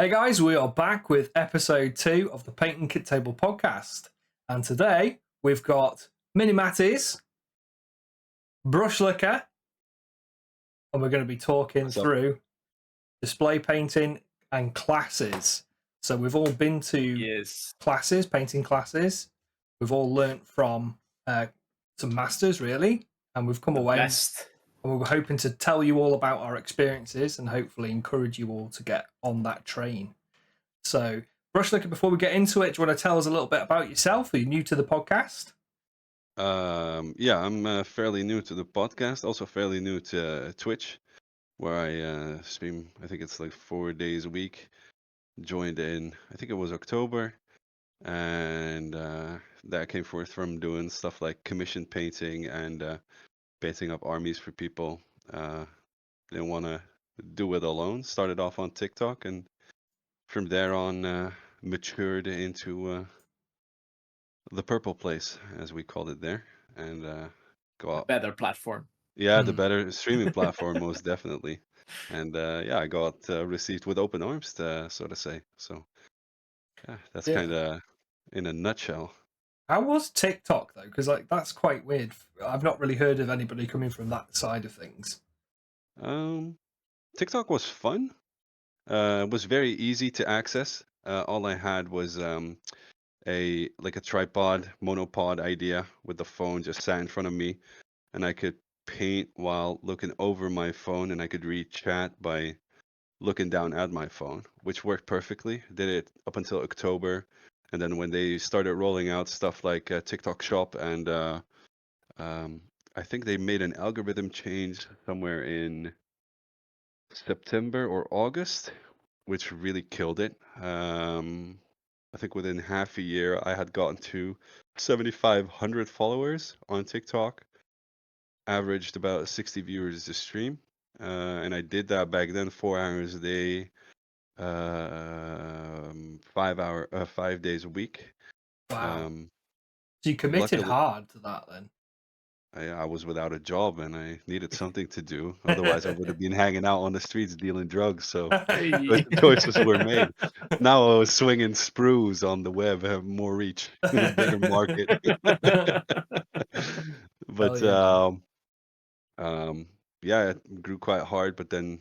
Hey guys, we are back with episode 2 of the Painting Kit Table podcast. And today we've got MiniMatties, Brushlikker, and we're going to be talking through display painting and classes. So we've all been to classes, painting classes. We've all learnt from some masters, really, and we've come away and we were hoping to tell you all about our experiences and hopefully encourage you all to get on that train. So, Brushlikker, before we get into it, do you want to tell us a little bit about yourself? Are you new to the podcast? Yeah, I'm fairly new to the podcast, also fairly new to Twitch, where I stream, I think it's like 4 days a week. Joined in, I think it was October, and that came forth from doing stuff like commission painting and painting up armies for people. Didn't want to do it alone. Started off on TikTok, and from there on matured into the purple place, as we called it there, and go out. Better platform. Yeah, the better streaming platform, most definitely. And yeah, I got received with open arms, so to say. So yeah, that's kind of in a nutshell. How was TikTok though? Because that's quite weird. I've not really heard of anybody coming from that side of things. TikTok was fun. It was very easy to access. All I had was a tripod monopod idea with the phone just sat in front of me, and I could paint while looking over my phone, and I could read chat by looking down at my phone, which worked perfectly. Did it up until October, and then when they started rolling out stuff like TikTok Shop, and I think they made an algorithm change somewhere in September or August, which really killed it. I think within half a year, I had gotten to 7,500 followers on TikTok, averaged about 60 viewers a stream. And I did that back then, 4 hours a day, 5 days a week. Wow. So you committed hard to that then? I was without a job and I needed something to do. Otherwise, I would have been hanging out on the streets dealing drugs. So choices were made. Now I was swinging sprues on the web, have more reach, bigger market. But yeah, it grew quite hard. But then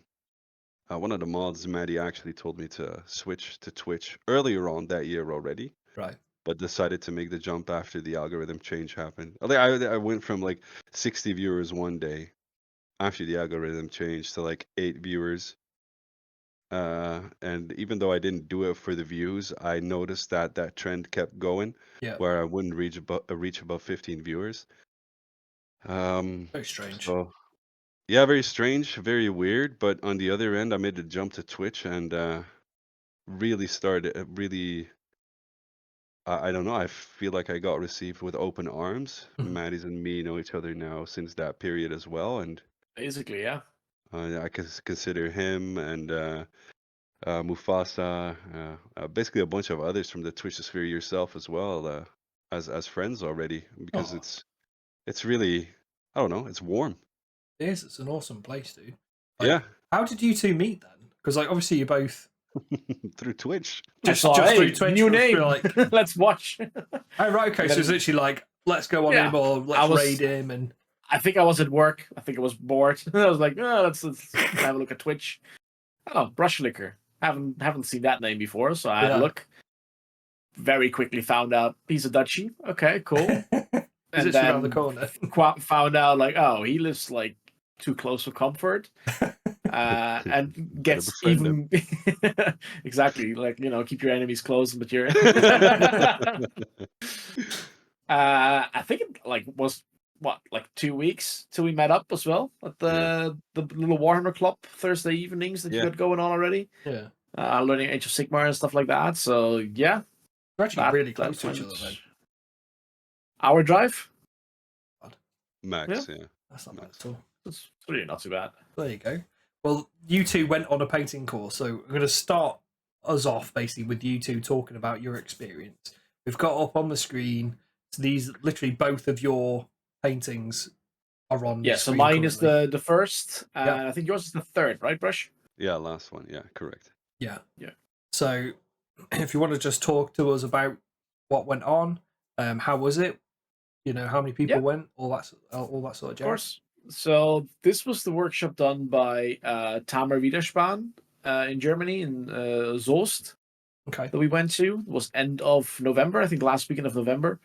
one of the mods, Maddie, actually told me to switch to Twitch earlier on that year already. Right. But decided to make the jump after the algorithm change happened. I went from like 60 viewers one day after the algorithm change to like 8 viewers. And even though I didn't do it for the views, I noticed that that trend kept going, where I wouldn't reach above 15 viewers. Very strange. So, yeah, very strange, very weird. But on the other end, I made the jump to Twitch and really started I don't know. I feel like I got received with open arms. Maddie's and me know each other now since that period as well, and basically, yeah. I consider him and Mufasa, basically a bunch of others from the Twitch sphere, yourself as well, as friends already, because it's really, I don't know, it's warm. It is. It's an awesome place, dude. Yeah. How did you two meet then? Because obviously you're both through Twitch. Just through Twitch. New name. Let's watch. Oh, right. Okay. So it's literally like, let's go on him or let's raid him. And I think I was at work. I think I was bored. I was like, oh, let's have a look at Twitch. Oh, Brushlikker. Haven't seen that name before, so I had a look. Very quickly found out he's a Dutchie. Okay, cool. And then around the corner. Found out like, oh, he lives like too close for comfort. And gets even exactly like, keep your enemies close, but you're I think it was 2 weeks till we met up as well at the little Warhammer Club Thursday evenings that you got going on already. Learning Age of Sigmar and stuff like that. So yeah, we're actually really close to each other then. Hour drive max. Yeah, that's not bad at all. That's really not too bad. There you go. Well, you two went on a painting course, so I'm going to start us off basically with you two talking about your experience. We've got up on the screen, so these literally both of your paintings are on. Yeah, so mine is the first, and I think yours is the third, right, Brush? Yeah, last one. Yeah, correct. Yeah. So if you want to just talk to us about what went on, how was it? You know, how many people went, all that sort of jazz. Of course. So this was the workshop done by Tamer Widerspan in Germany, in Soest. Okay. That we went to. It was end of November, I think last weekend of November.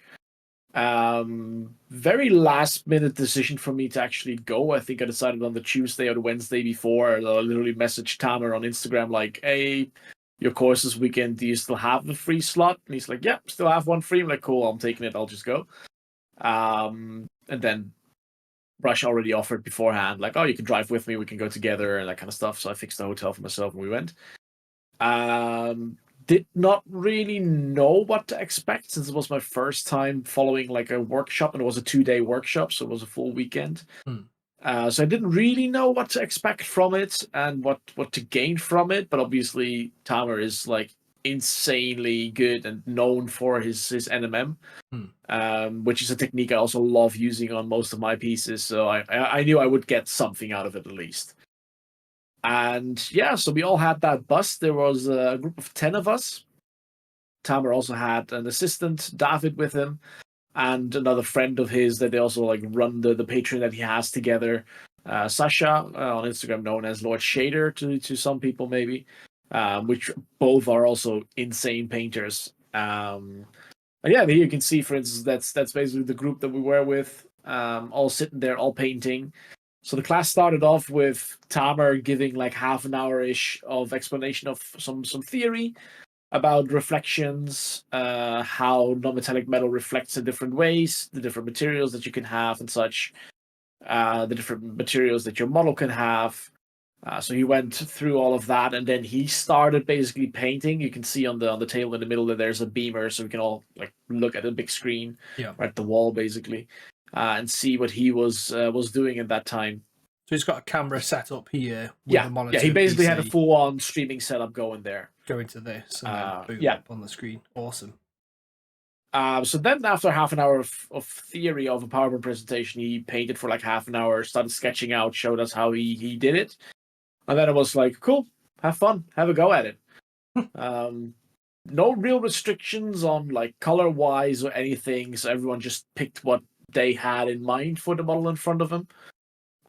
Very last minute decision for me to actually go. I think I decided on the Tuesday or the Wednesday before. I literally messaged Tamer on Instagram like, hey, your course this weekend, do you still have the free slot? And he's like, yeah, still have one free. I'm like, cool, I'm taking it, I'll just go. And then Brush already offered beforehand, like, oh, you can drive with me, we can go together, and that kind of stuff. So I fixed the hotel for myself and we went. Did not really know what to expect since it was my first time following like a workshop, and it was a 2-day workshop, so it was a full weekend. So I didn't really know what to expect from it and what to gain from it. But obviously, Tamer is like insanely good and known for his NMM, which is a technique I also love using on most of my pieces. So I knew I would get something out of it at least. And yeah, so we all had that bus. There was a group of 10 of us. Tamer also had an assistant, David, with him, and another friend of his that they also like run the Patreon that he has together. Sasha, on Instagram known as Lord Shader to some people maybe, which both are also insane painters. And yeah, here you can see, for instance, that's basically the group that we were with, all sitting there, all painting. So the class started off with Tamer giving like half an hour-ish of explanation of some theory about reflections, how non-metallic metal reflects in different ways, the different materials that you can have and such, the different materials that your model can have. So he went through all of that, and then he started basically painting. You can see on the table in the middle that there's a beamer, so we can all like look at a big screen, at the wall basically. And see what he was doing at that time. So he's got a camera set up here with a monitor. Yeah, he basically had a full-on streaming setup going there. Going to this and then boom, up on the screen. Awesome. So then after half an hour of theory of a PowerPoint presentation, he painted for like half an hour, started sketching out, showed us how he did it. And then it was like, cool, have fun, have a go at it. No real restrictions on like color-wise or anything, so everyone just picked what they had in mind for the model in front of them.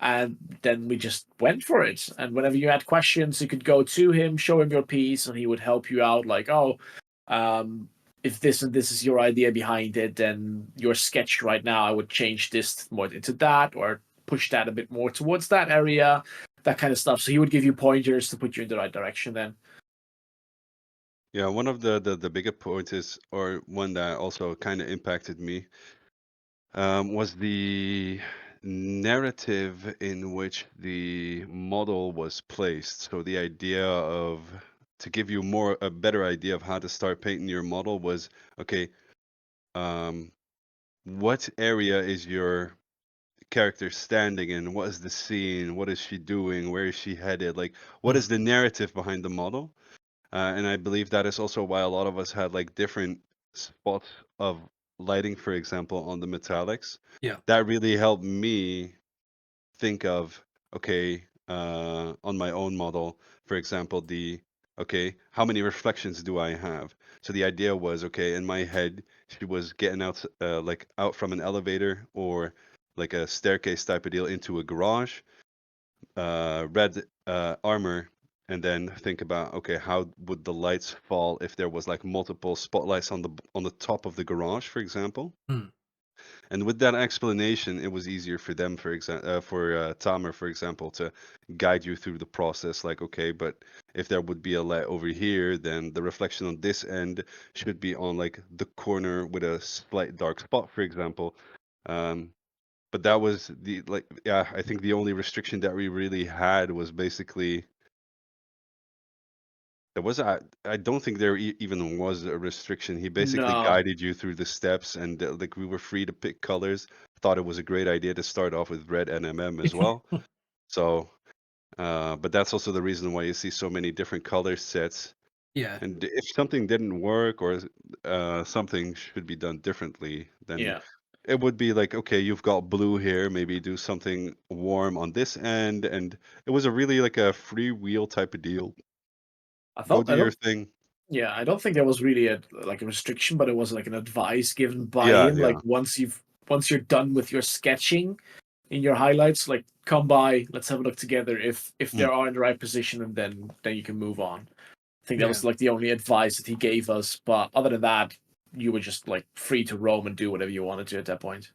And then we just went for it. And whenever you had questions, you could go to him, show him your piece, and he would help you out. Like, if this and this is your idea behind it, then your sketch right now, I would change this more into that, or push that a bit more towards that area, that kind of stuff. So he would give you pointers to put you in the right direction then. Yeah, one of the bigger pointers, or one that also kind of impacted me, was the narrative in which the model was placed. So the idea of, to give you a better idea of how to start painting your model was, okay, what area is your character standing in? What is the scene? What is she doing? Where is she headed? Like, what is the narrative behind the model? And I believe that is also why a lot of us had like different spots of lighting, for example, on the metallics. Yeah. That really helped me think of, okay, on my own model, for example, how many reflections do I have? So the idea was, okay, in my head, she was getting out, like out from an elevator or like a staircase type of deal into a garage, red armor, and then think about, okay, how would the lights fall if there was like multiple spotlights on the top of the garage, for example. And with that explanation, it was easier for them, for Tamer, for example, to guide you through the process. Like, okay, but if there would be a light over here, then the reflection on this end should be on like the corner with a slight dark spot, for example. But that was I think the only restriction that we really had was basically, I don't think there even was a restriction. He basically guided you through the steps, and like we were free to pick colors. Thought it was a great idea to start off with red NMM as well. So, but that's also the reason why you see so many different color sets. Yeah. And if something didn't work or something should be done differently, then it would be like, okay, you've got blue here, maybe do something warm on this end. And it was a really like a freewheel type of deal. Go do your thing. Yeah, I don't think there was really a restriction, but it was like an advice given by Yeah, him. yeah. Like once you're done with your sketching in your highlights, like come by, let's have a look together if they are in the right position, and then you can move on. I think that was like the only advice that he gave us. But other than that, you were just like free to roam and do whatever you wanted to at that point.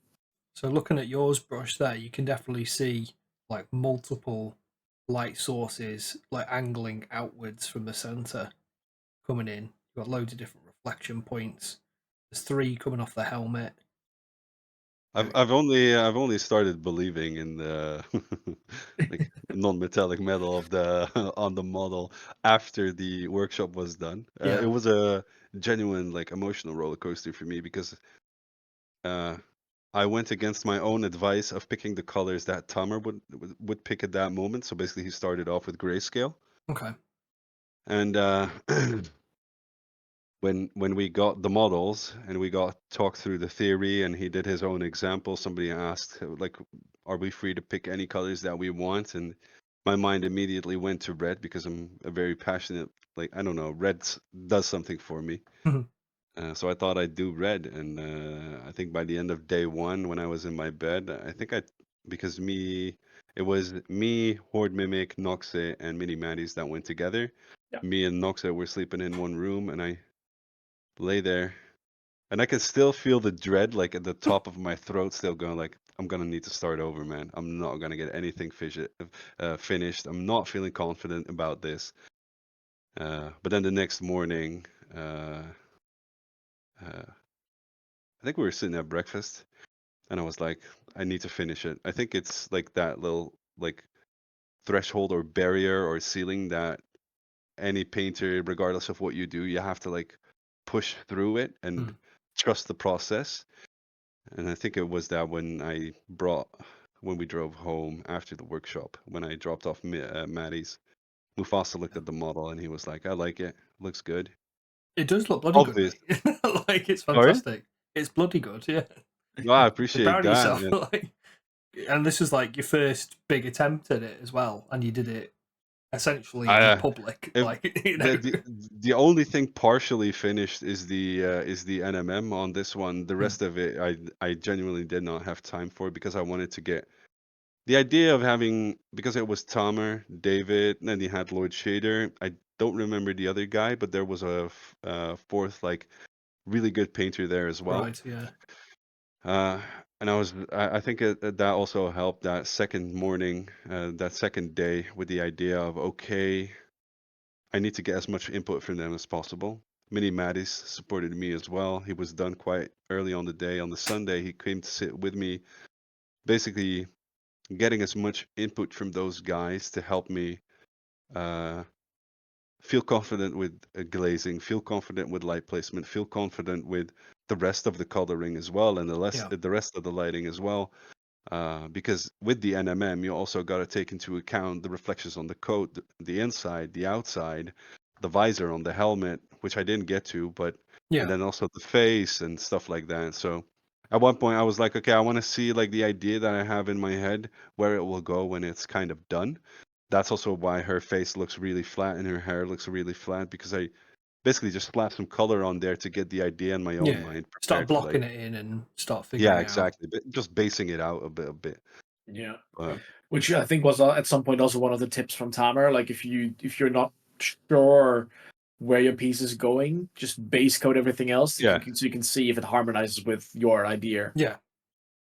So looking at yours brush there, you can definitely see like multiple light sources like angling outwards from the center coming in. You've got loads of different reflection points. There's 3 coming off the helmet. I've only started believing in the like non-metallic metal of the on the model after the workshop was done. It was a genuine like emotional roller coaster for me because I went against my own advice of picking the colors that Tamer would pick at that moment. So basically, he started off with grayscale. Okay. And when we got the models and we got talked through the theory and he did his own example, somebody asked like, are we free to pick any colors that we want? And my mind immediately went to red because I'm a very passionate, like, I don't know, red does something for me. So I thought I'd do red, and I think by the end of day 1, when I was in my bed, I think it was me, Horde Mimic, Noxe, and MiniMatties that went together. Yeah. Me and Noxe were sleeping in one room, and I lay there, and I can still feel the dread, like at the top of my throat, still going like, I'm gonna need to start over, man. I'm not gonna get anything finished. I'm not feeling confident about this. But then the next morning, I think we were sitting at breakfast, and I was like, I need to finish it. I think it's like that little like threshold or barrier or ceiling that any painter, regardless of what you do, you have to like push through it and trust the process. And I think it was that when we drove home after the workshop, when I dropped off Maddie's, Mufasa looked at the model and he was like, I like it. Looks good. It does look bloody Obvious. good, mate. Like, it's Sorry? fantastic. It's bloody good, yeah. No, I You're appreciate proud of that. yourself. Like, and this was like your first big attempt at it as well, and you did it essentially in public. Like, you know. The only thing partially finished is the NMM on this one. The rest of it, I genuinely did not have time for because I wanted to get the idea of having, because it was Tamer, David, and then you had Lord Shader. I don't remember the other guy, but there was a fourth like really good painter there as well. Right. Yeah. And I think that also helped that second morning, that second day, with the idea of, okay, I need to get as much input from them as possible. MiniMatties supported me as well. He was done quite early on the day. On the Sunday, he came to sit with me, basically getting as much input from those guys to help me feel confident with glazing, feel confident with light placement, feel confident with the rest of the coloring as well, and the rest of the lighting as well. Because with the NMM, you also got to take into account the reflections on the coat, the inside, the outside, the visor on the helmet, which I didn't get to, and then also the face and stuff like that. So at one point I was like, okay, I want to see like the idea that I have in my head, where it will go when it's kind of done. That's also why her face looks really flat and her hair looks really flat, because I basically just slapped some color on there to get the idea in my own mind. Start blocking it in and start figuring Yeah, it out. exactly. Just basing it out a bit. Yeah. Which I think was at some point also one of the tips from Tamer. Like if you're not sure where your piece is going, just base code everything else so you can see if it harmonizes with your idea. Yeah.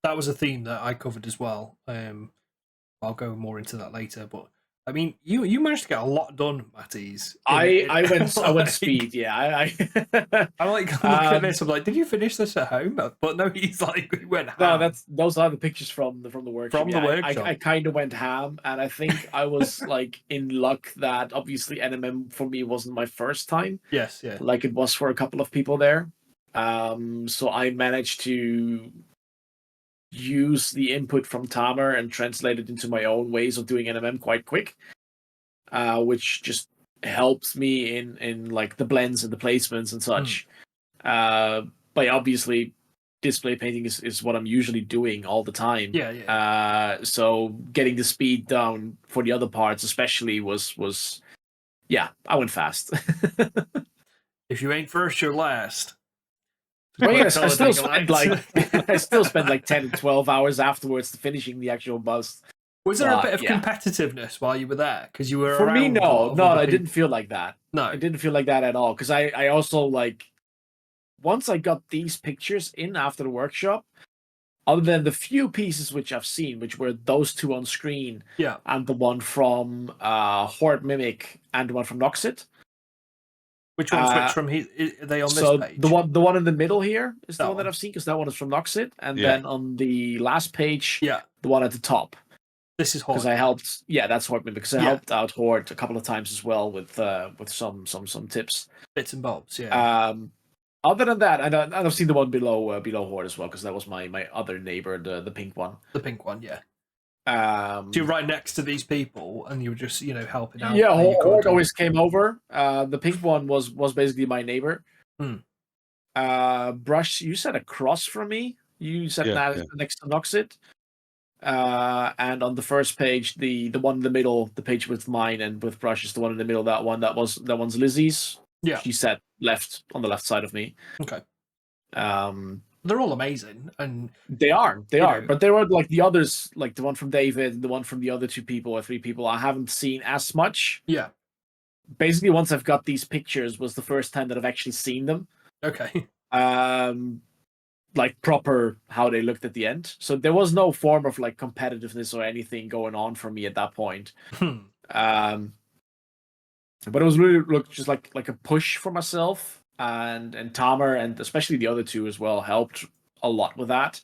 That was a theme that I covered as well. I'll go more into that later, but I mean, you managed to get a lot done, Matties. I went speed, yeah. I'm like looking at this. I'm like, did you finish this at home? But no, he went ham. No, those are the pictures from the workshop. From the workshop, I kind of went ham, and I think I was like in luck that obviously NMM for me wasn't my first time. Yes, yeah. Like it was for a couple of people there. So I managed to use the input from Tamer and translate it into my own ways of doing NMM quite quick, which just helps me in like the blends and the placements and such. But obviously, display painting is what I'm usually doing all the time. Yeah. So getting the speed down for the other parts, especially, was I went fast. if you ain't first, you're last. Well, yes, I still spent like 10 and 12 hours afterwards to finishing the actual bust. Was there a bit of competitiveness while you were there? Because you were for around me, no, I people. didn't feel like that. No, I didn't feel like that at all. Because I also like once I got these pictures in after the workshop, other than the few pieces which I've seen, which were those two on screen, and the one from Horde Mimic and the one from Noxit. Which one's which from? Are they on this page? The one in the middle here is the one that I've seen, because that one is from Noxit, and then on the last page, the one at the top. This is Horde. Because I helped. Yeah, that's Horde Mimic. Because I helped out Horde a couple of times as well with some tips, bits and bobs. Yeah. Other than that, I've seen the one below Horde as well, because that was my other neighbor, the pink one. The pink one, yeah. So you're right next to these people, and you were just helping out. Yeah, Horde always came over. The pink one was basically my neighbor. Brush, you sat across from me. You sat next to Noxit. And on the first page, the one in the middle, the page with mine and with Brush is the one in the middle. That one's Lizzie's. Yeah, she sat on the left side of me. Okay. They're all amazing, and they are. But there were like the others, like the one from David, and the one from the other 2 people or 3 people, I haven't seen as much. Yeah. Basically, once I've got these pictures, was the first time that I've actually seen them. Okay. Like proper how they looked at the end. So there was no form of like competitiveness or anything going on for me at that point. But it was really just like a push for myself, and Tamer, and especially the other 2 as well, helped a lot with that.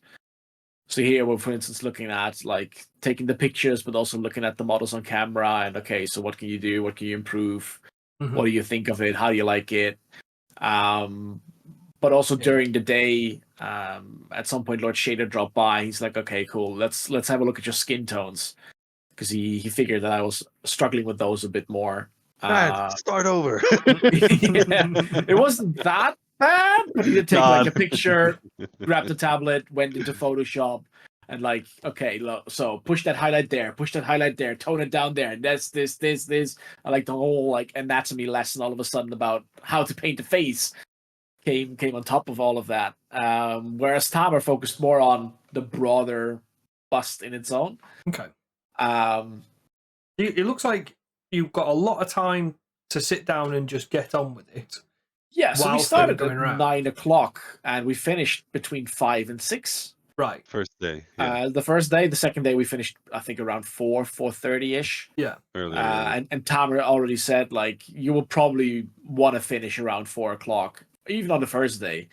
So here we're, for instance, looking at like taking the pictures, but also looking at the models on camera, and okay, so what can you do? What can you improve? What do you think of it? How do you like it? But also during the day, at some point, Lord Shader dropped by. He's like, "Okay, cool. Let's have a look at your skin tones," because he figured that I was struggling with those a bit more. Start over. It wasn't that bad, but he did take like a picture, grabbed the tablet, went into Photoshop, and like, okay, so push that highlight there, tone it down there, and this. I like the whole like anatomy lesson all of a sudden about how to paint a face. Came on top of all of that, whereas Tamer focused more on the broader bust in its own. Okay. It looks like you've got a lot of time to sit down and just get on with it. Yeah, so we started at 9 o'clock and we finished between 5 and 6. Right. First day. Yeah. The first day. The second day we finished, I think, around 4:30ish. Yeah. Earlier. And Tamer already said, like, you will probably want to finish around 4 o'clock, even on the first day,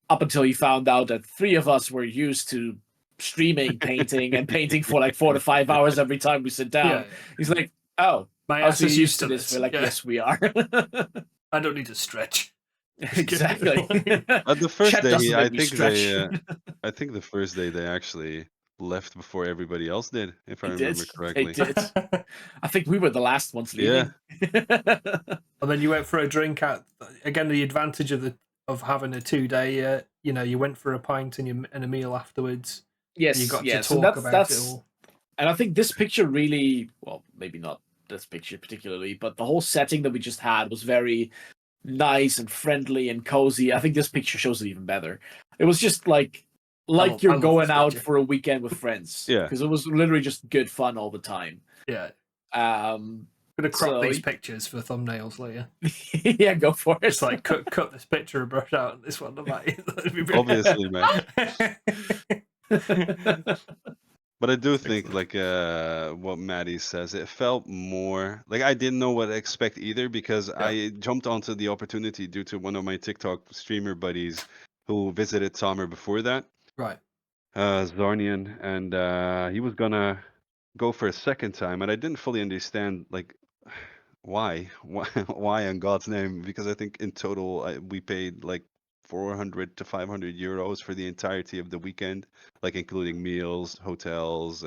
up until he found out that 3 of us were used to streaming, painting, and painting for like 4 to 5 hours every time we sit down. Yeah. He's like, oh, my ass is used to this. We're like, yes, we are. I don't need to stretch. Exactly. The first day, I think the first day they actually left before everybody else did, if I remember correctly. They did. I think we were the last ones leaving. Yeah. And then you went for a drink at, again, the advantage of having a 2-day. You went for a pint and a meal afterwards. Yes. You got to talk about it all. And I think this picture really, well, maybe not this picture particularly, but the whole setting that we just had was very nice and friendly and cozy. I think this picture shows it even better. It was just like you're going out for a weekend with friends. Yeah. Because it was literally just good fun all the time. Yeah. Gonna crop these pictures for thumbnails later. Yeah, go for it. It's like cut this picture and brush out this one. Obviously, man. But I do think, like what Maddie says, it felt more like I didn't know what to expect either, because I jumped onto the opportunity due to one of my TikTok streamer buddies who visited Tamer before that. Right. Zarnian, and he was gonna go for a second time, and I didn't fully understand like why in God's name, because I think in total we paid like 400 to 500 euros for the entirety of the weekend, like including meals, hotels,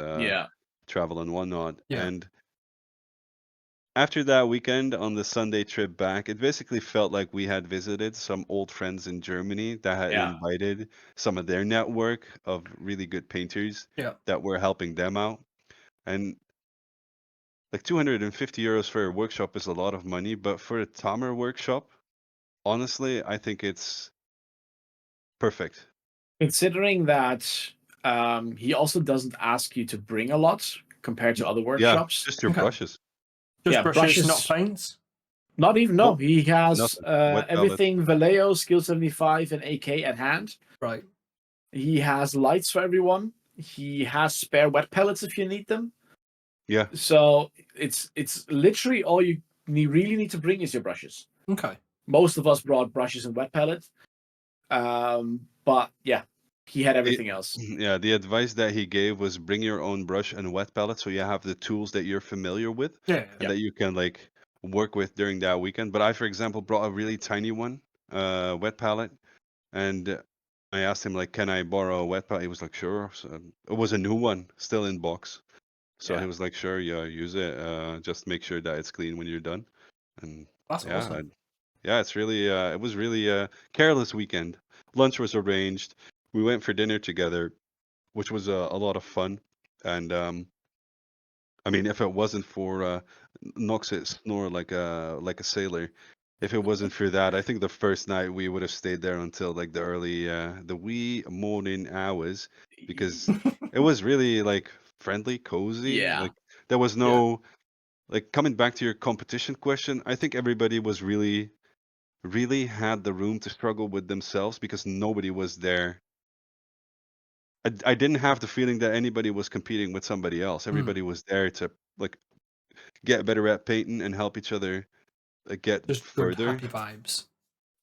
travel and whatnot. Yeah. And after that weekend, on the Sunday trip back, it basically felt like we had visited some old friends in Germany that had invited some of their network of really good painters that were helping them out. And like 250 euros for a workshop is a lot of money, but for a Tamer workshop, honestly, I think it's perfect. Considering that he also doesn't ask you to bring a lot compared to other workshops. Just your brushes. Just brushes, not paints? Not even, no. He has everything Vallejo, Skill 75, and AK at hand. Right. He has lights for everyone. He has spare wet pellets if you need them. Yeah. So it's literally all you really need to bring is your brushes. Okay. Most of us brought brushes and wet pellets. But yeah, he had everything else. Yeah, the advice that he gave was bring your own brush and wet palette so you have the tools that you're familiar with and that you can like work with during that weekend. But I, for example, brought a really tiny one, wet palette, and I asked him like, can I borrow a wet palette? He was like, sure. So it was a new one, still in box. So he was like, sure, yeah, use it. Just make sure that it's clean when you're done. And that's awesome. Yeah, it's really it was really a careless weekend. Lunch was arranged. We went for dinner together, which was a lot of fun. And I mean, if it wasn't for Nox it snore like a sailor, if it wasn't for that, I think the first night we would have stayed there until like the wee morning hours because it was really like friendly, cozy. Yeah. Like there was no like coming back to your competition question. I think everybody was really had the room to struggle with themselves because nobody was there. I didn't have the feeling that anybody was competing with somebody else. Everybody was there to like get better at painting and help each other get just further. Good, happy vibes.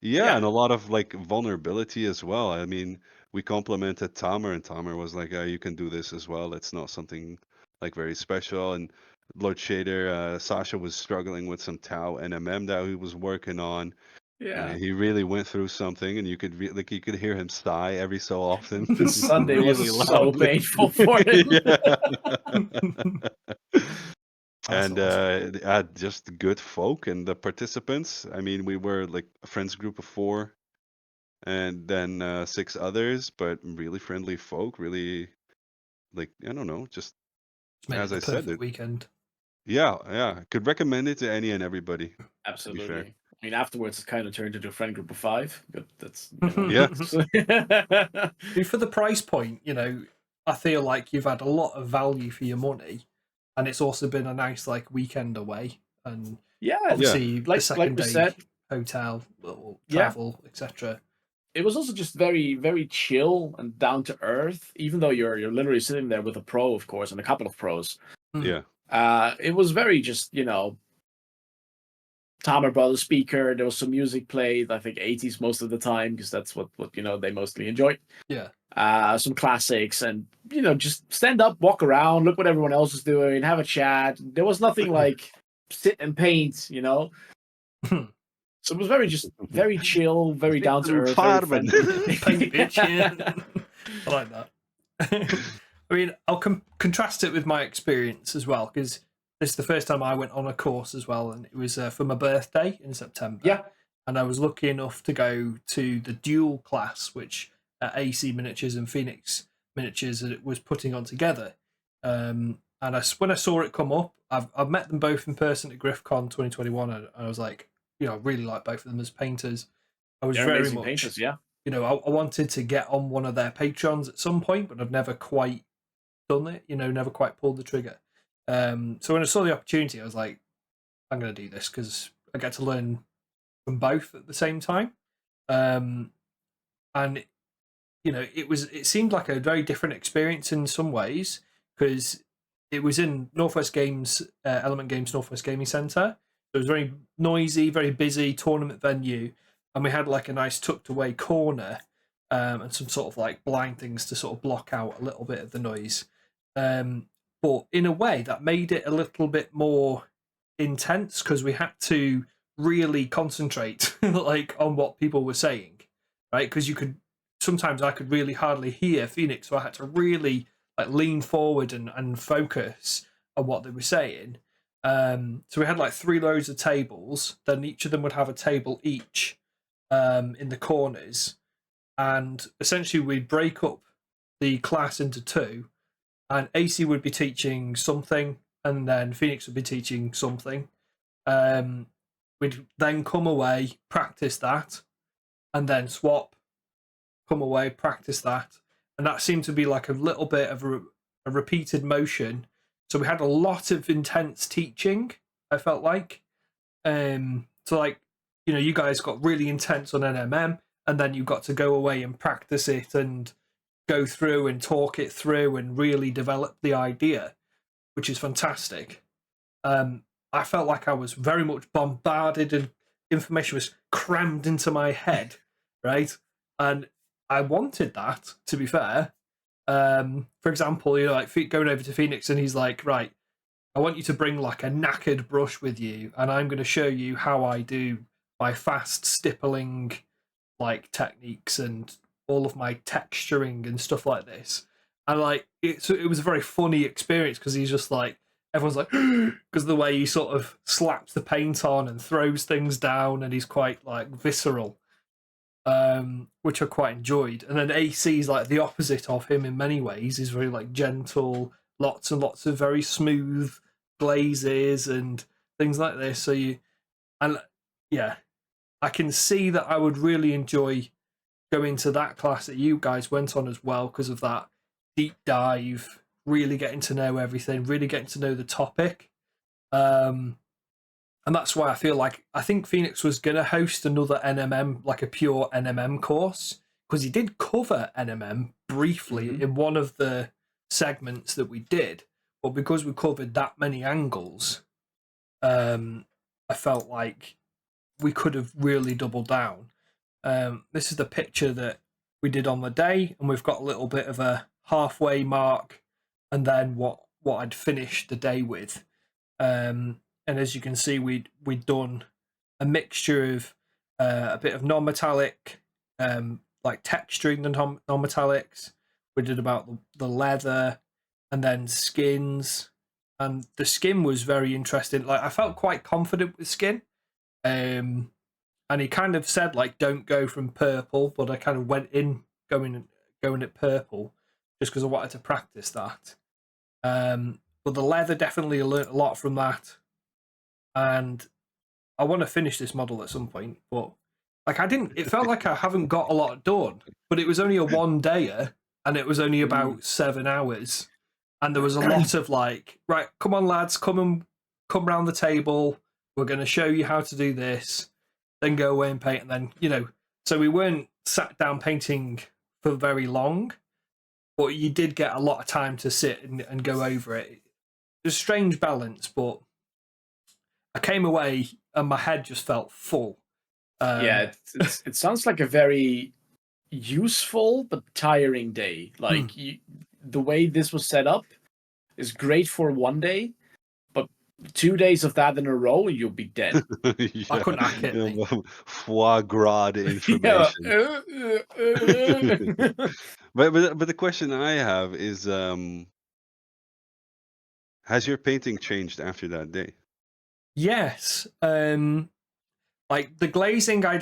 Yeah, and a lot of like vulnerability as well. I mean, we complimented Tamer, and Tamer was like, "You can do this as well. It's not something like very special." And Lord Shader, Sasha was struggling with some Tau NMM that he was working on. Yeah, he really went through something, and you could you could hear him sigh every so often. Sunday really was loudly. so painful for him. And just good folk and the participants. I mean, we were like a friends group of 4, and then 6 others, but really friendly folk. Really, like I don't know, just as I said, weekend. Yeah, could recommend it to any and everybody. Absolutely. To be fair. I mean, afterwards, it kind of turned into a friend group of 5, but that's yeah. For the price point, I feel like you've had a lot of value for your money, and it's also been a nice like weekend away, and obviously the second day said, hotel, or travel, etc. It was also just very, very chill and down to earth. Even though you're literally sitting there with a pro, of course, and a couple of pros. Yeah. It was very just Tammer Brothers speaker. There was some music played. I think 80s most of the time because that's what they mostly enjoy. Yeah. Some classics and just stand up, walk around, look what everyone else is doing, have a chat. There was nothing like sit and paint, So it was very chill, very down to earth, very friendly. I like that. I mean, I'll contrast it with my experience as well because this is the first time I went on a course as well, and it was for my birthday in September. Yeah. And I was lucky enough to go to the dual class, which AC Miniatures and Phoenix Miniatures was putting on together. And when I saw it come up, I've met them both in person at GriffCon 2021, and I was like, I really like both of them as painters. I was very much painters, yeah. I wanted to get on one of their Patreons at some point, but I've never quite done it. Never quite pulled the trigger. So when I saw the opportunity, I was like, I'm going to do this because I get to learn from both at the same time. And it seemed like a very different experience in some ways because it was in Northwest Games, Element Games Northwest Gaming Centre. So it was very noisy, very busy tournament venue, and we had like a nice tucked away corner and some sort of like blind things to sort of block out a little bit of the noise. But in a way, that made it a little bit more intense because we had to really concentrate like on what people were saying, right? Because sometimes I could really hardly hear Phoenix, so I had to really like lean forward and focus on what they were saying. So we had like 3 rows of tables, then each of them would have a table each in the corners, and essentially we'd break up the class into 2, and AC would be teaching something, and then Phoenix would be teaching something. we'd then come away, practice that, and then swap, come away, practice that. And that seemed to be like a little bit of a repeated motion. So we had a lot of intense teaching, I felt like. So like, you know, you guys got really intense on NMM, and then you got to go away and practice it and go through and talk it through and really develop the idea, which is fantastic. I felt like I was very much bombarded and information was crammed into my head, right? And I wanted that, to be fair. For example, you know, like going over to Phoenix and he's like, right, I want you to bring like a knackered brush with you, and I'm going to show you how I do my fast stippling like techniques and all of my texturing and stuff like this. And like it was a very funny experience because he's just like, everyone's like, because the way he sort of slaps the paint on and throws things down, and he's quite like visceral, which I quite enjoyed. And then AC is like the opposite of him in many ways. He's very like gentle, lots and lots of very smooth glazes and things like this. So yeah, I can see that I would really enjoy going to that class that you guys went on as well because of that deep dive, really getting to know everything, really getting to know the topic. And that's why I think Phoenix was going to host another NMM, like a pure NMM course, because he did cover NMM briefly in one of the segments that we did. But because we covered that many angles, I felt like we could have really doubled down. This is the picture that we did on the day, and we've got a little bit of a halfway mark and then what I'd finished the day with. And as you can see, we'd done a mixture of a bit of non-metallic, like texturing the non-metallics. We did about the leather and then skins. And the skin was very interesting. Like I felt quite confident with skin. And he kind of said like, don't go from purple, but I kind of went in going at purple just because I wanted to practice that. But the leather, definitely learnt a lot from that. And I want to finish this model at some point, but like it felt like I haven't got a lot done, but it was only a one dayer and it was only about 7 hours. And there was a lot of like, right, come on lads, come round the table. We're going to show you how to do this, then go away and paint. And then, you know, so we weren't sat down painting for very long, but you did get a lot of time to sit and go over it. It was a strange balance, but I came away and my head just felt full. Yeah, it sounds like a very useful but tiring day. Like the way this was set up is great for one day, but 2 days of that in a row, you'll be dead. Yeah. I couldn't hack it. Foie gras the information. But the question I have is, has your painting changed after that day? Yes. Like the glazing, I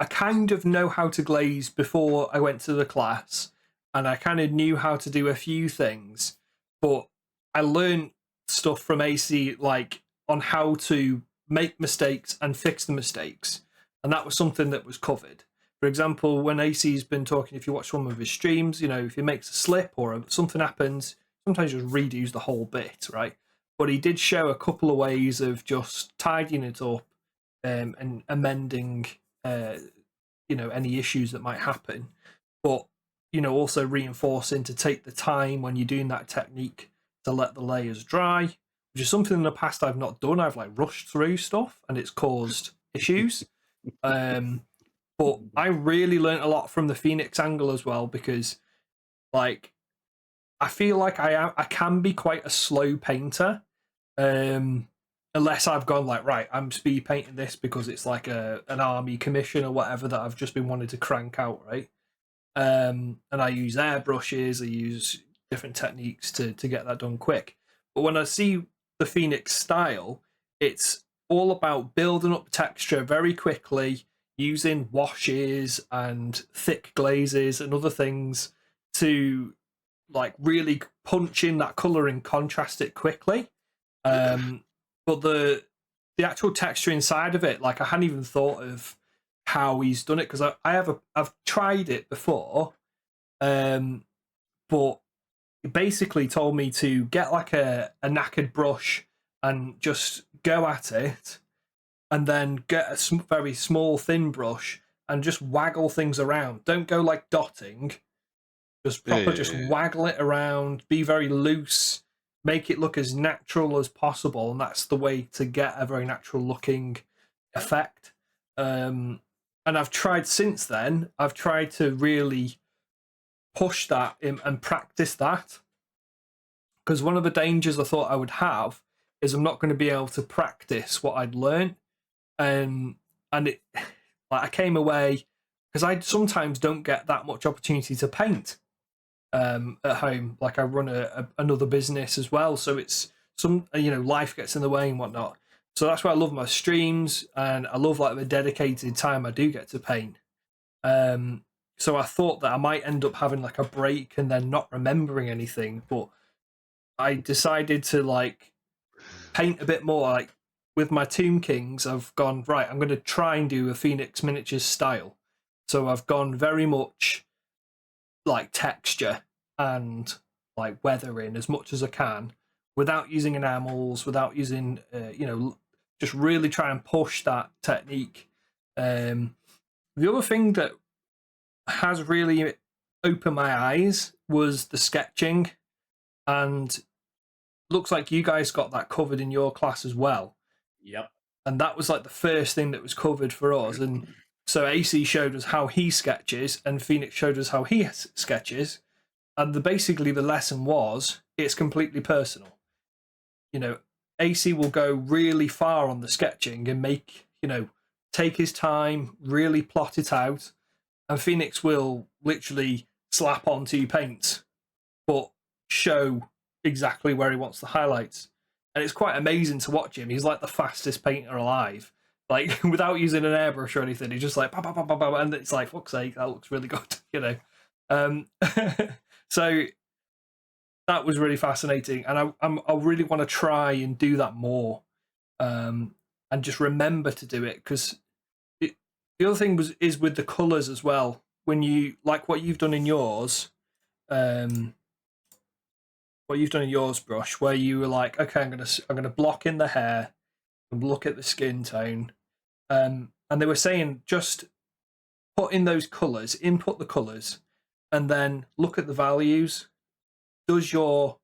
kind of know how to glaze before I went to the class, and I kind of knew how to do a few things, but I learned stuff from AC, like on how to make mistakes and fix the mistakes, and that was something that was covered. For example, when AC's been talking, if you watch one of his streams, you know, if he makes a slip or something happens, sometimes just redos the whole bit, right? But he did show a couple of ways of just tidying it up and amending, you know, any issues that might happen. But, you know, also reinforcing to take the time when you're doing that technique to let the layers dry, which is something in the past I've not done. I've like rushed through stuff and it's caused issues. But I really learned a lot from the Phoenix angle as well, because like I feel like I can be quite a slow painter, unless I've gone like, right, I'm speed painting this because it's like an army commission or whatever that I've just been wanting to crank out, right? And I use airbrushes, I use different techniques to get that done quick. But when I see the Phoenix style, it's all about building up texture very quickly, using washes and thick glazes and other things to like really punch in that color and contrast it quickly. But the the actual texture inside of it, like I hadn't even thought of how he's done it, because I've tried it before, but he basically told me to get like a knackered brush and just go at it, and then get a very small thin brush and just waggle things around. Don't go like dotting, just proper, just waggle it around, be very loose, make it look as natural as possible, and that's the way to get a very natural looking effect. And I've tried since then, I've tried to really push that and practice that, because one of the dangers I thought I would have is I'm not going to be able to practice what I'd learned. And it, like, I came away, because I sometimes don't get that much opportunity to paint at home. Like I run another business as well, so it's life gets in the way and whatnot. So that's why I love my streams, and I love like the dedicated time I do get to paint. So I thought that I might end up having like a break and then not remembering anything, but I decided to like paint a bit more. Like with my Tomb Kings, I've gone, right, I'm going to try and do a Phoenix Miniatures style. So I've gone very much like texture and like weathering as much as I can, without using enamels, without using, just really try and push that technique. The other thing that has really opened my eyes was the sketching, and looks like you guys got that covered in your class as well. Yep. And that was like the first thing that was covered for us. And so AC showed us how he sketches, and Phoenix showed us how he sketches. And basically the lesson was, it's completely personal. AC will go really far on the sketching and take his time, really plot it out. And Phoenix will literally slap on 2 paints, but show exactly where he wants the highlights. And it's quite amazing to watch him. He's like the fastest painter alive. Like, without using an airbrush or anything, he's just like, bah, bah, bah, bah, bah, and it's like, fuck's sake, that looks really good, So that was really fascinating, and I really want to try and do that more, and just remember to do it, because the other thing is with the colours as well. When you, like what you've done in yours, Brush, where you were like, okay, I'm gonna block in the hair and look at the skin tone, and they were saying just put in those colours, input the colours, and then look at the values. Does your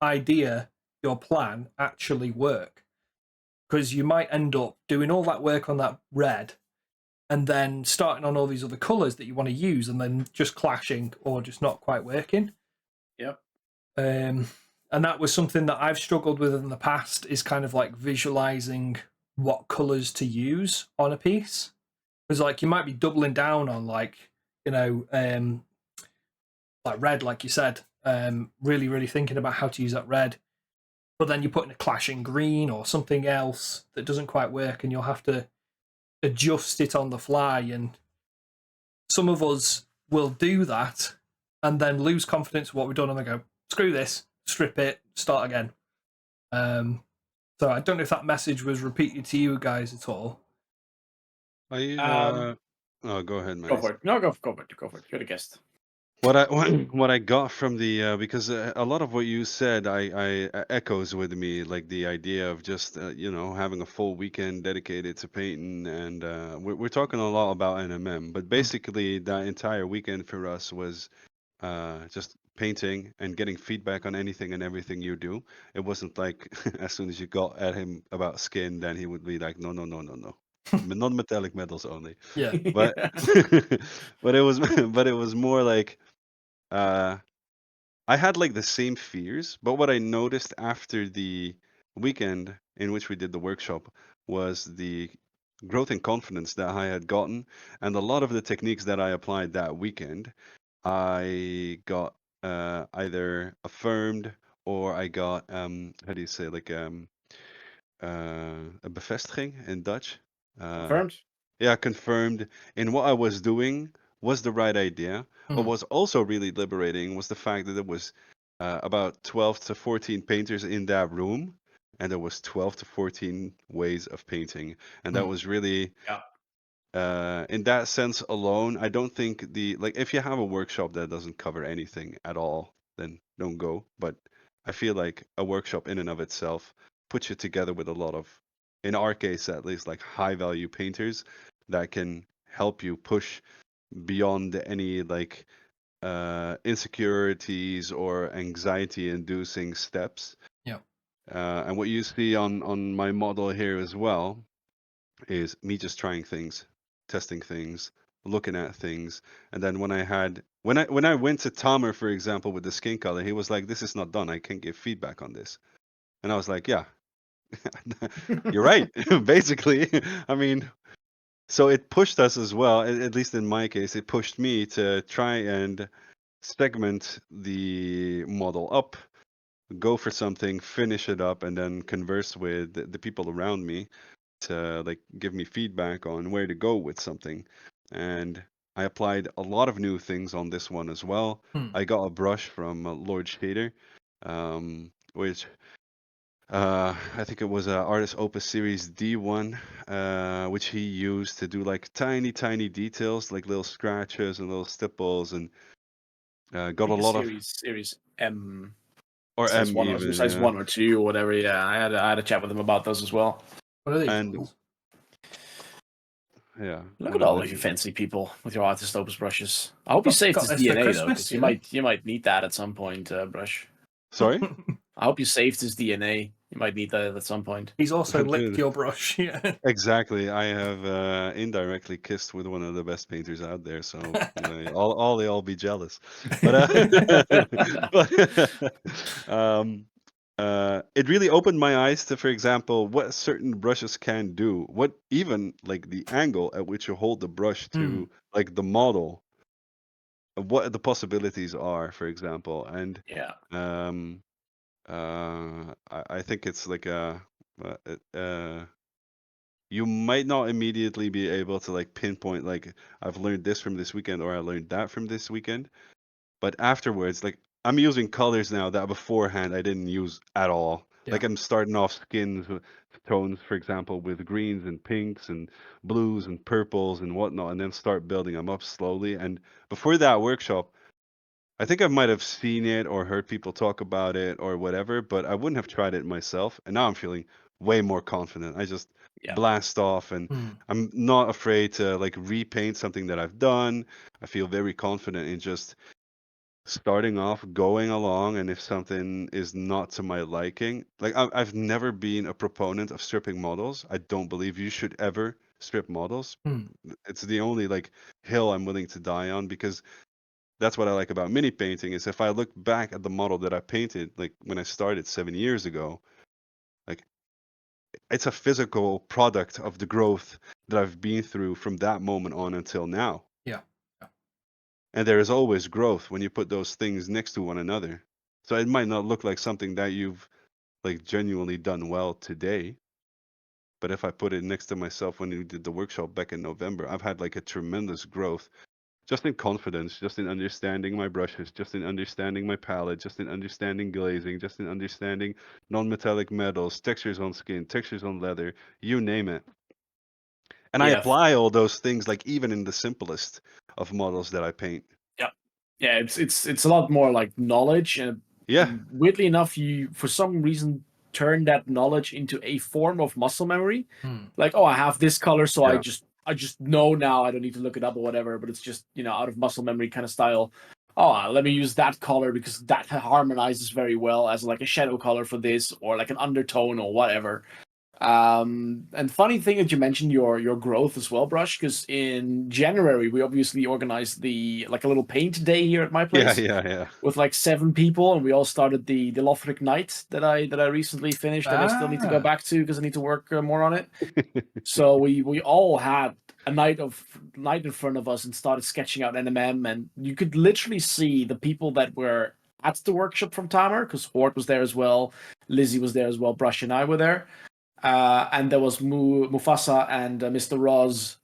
idea, your plan, actually work? Because you might end up doing all that work on that red, and then starting on all these other colours that you want to use, and then just clashing or just not quite working. Yep. And that was something that I've struggled with in the past, is kind of like visualizing what colours to use on a piece. Because like you might be doubling down on like red, like you said, really, really thinking about how to use that red. But then you put in a clashing green or something else that doesn't quite work, and you'll have to adjust it on the fly. And some of us will do that and then lose confidence in what we've done, and they go, screw this, strip it, start again. So I don't know if that message was repeated to you guys at all. Go ahead, man. Go for it. No, go for it. You're the guest. What I got from the because a lot of what you said I echoes with me, like the idea of just having a full weekend dedicated to painting, and we're talking a lot about NMM, but basically that entire weekend for us was just painting and getting feedback on anything and everything you do. It wasn't like as soon as you got at him about skin, then he would be like, no, non-metallic metals only. Yeah, but but it was more like I had like the same fears, but what I noticed after the weekend in which we did the workshop was the growth in confidence that I had gotten, and a lot of the techniques that I applied that weekend, I got either affirmed, or I got how do you say, like a bevestiging in Dutch. Confirmed? Yeah, confirmed in what I was doing was the right idea. What was also really liberating was the fact that there was about 12 to 14 painters in that room, and there was 12 to 14 ways of painting, and that was really in that sense alone. I don't think if you have a workshop that doesn't cover anything at all, then don't go. But I feel like a workshop in and of itself puts you together with a lot of, in our case at least, like high value painters that can help you push beyond any like insecurities or anxiety inducing steps. Yeah. And what you see on my model here as well is me just trying things, testing things, looking at things. And then when I went to Tamer, for example, with the skin color, he was like, "This is not done. I can't give feedback on this." And I was like, "Yeah, you're right." Basically, I mean, so it pushed us as well. At least in my case, it pushed me to try and segment the model up, go for something, finish it up, and then converse with the people around me to like give me feedback on where to go with something. And I applied a lot of new things on this one as well. I got a brush from Lord Shader, which I think it was Artist Opus Series D1, which he used to do like tiny, tiny details, like little scratches and little stipples, and got a lot of series M or size M one or even, size 1 or 2 or whatever. Yeah, I had a chat with him about those as well. What are these? And yeah, look at all of you fancy people with your Artist Opus brushes. I hope you saved his DNA though, because you might need that at some point, Brush. Sorry? I hope you saved his DNA. You might need that at some point. He's also licked your brush. Yeah. Exactly. I have indirectly kissed with one of the best painters out there, so they all be jealous. But it really opened my eyes to, for example, what certain brushes can do. What even like the angle at which you hold the brush to like the model, what the possibilities are, for example. And I think it's like you might not immediately be able to like pinpoint like I've learned this from this weekend or I learned that from this weekend, but afterwards, like I'm using colors now that beforehand I didn't use at all. Like I'm starting off skins tones, for example, with greens and pinks and blues and purples and whatnot, and then start building them up slowly. And before that workshop, I think I might have seen it or heard people talk about it or whatever, but I wouldn't have tried it myself. And now I'm feeling way more confident. I just blast off, and I'm not afraid to like repaint something that I've done. I feel very confident in just starting off, going along, and if something is not to my liking, like I've never been a proponent of stripping models. I don't believe you should ever strip models. It's the only like hill I'm willing to die on, because that's what I like about mini painting is if I look back at the model that I painted, like when I started 7 years ago, like it's a physical product of the growth that I've been through from that moment on until now. Yeah. And there is always growth when you put those things next to one another. So it might not look like something that you've like genuinely done well today. But if I put it next to myself when we did the workshop back in November, I've had like a tremendous growth. Just in confidence, just in understanding my brushes, just in understanding my palette, just in understanding glazing, just in understanding non-metallic metals, textures on skin, textures on leather, you name it. And I apply all those things like even in the simplest of models that I paint. Yeah, it's a lot more like knowledge, and weirdly enough, you for some reason turn that knowledge into a form of muscle memory. Like, oh, I have this color, so I just know now. I don't need to look it up or whatever, but it's just, out of muscle memory kind of style. Oh, let me use that color because that harmonizes very well as like a shadow color for this, or like an undertone or whatever. And funny thing that you mentioned your growth as well, Brush, because in January we obviously organized a little paint day here at my place. Yeah. With like 7 people, and we all started the Lothric Night that I recently finished that I still need to go back to because I need to work more on it. So we all had a night in front of us and started sketching out NMM, and you could literally see the people that were at the workshop from Tamer, because Hort was there as well, Lizzie was there as well, Brush and I were there. And there was Mufasa and Mr. Roz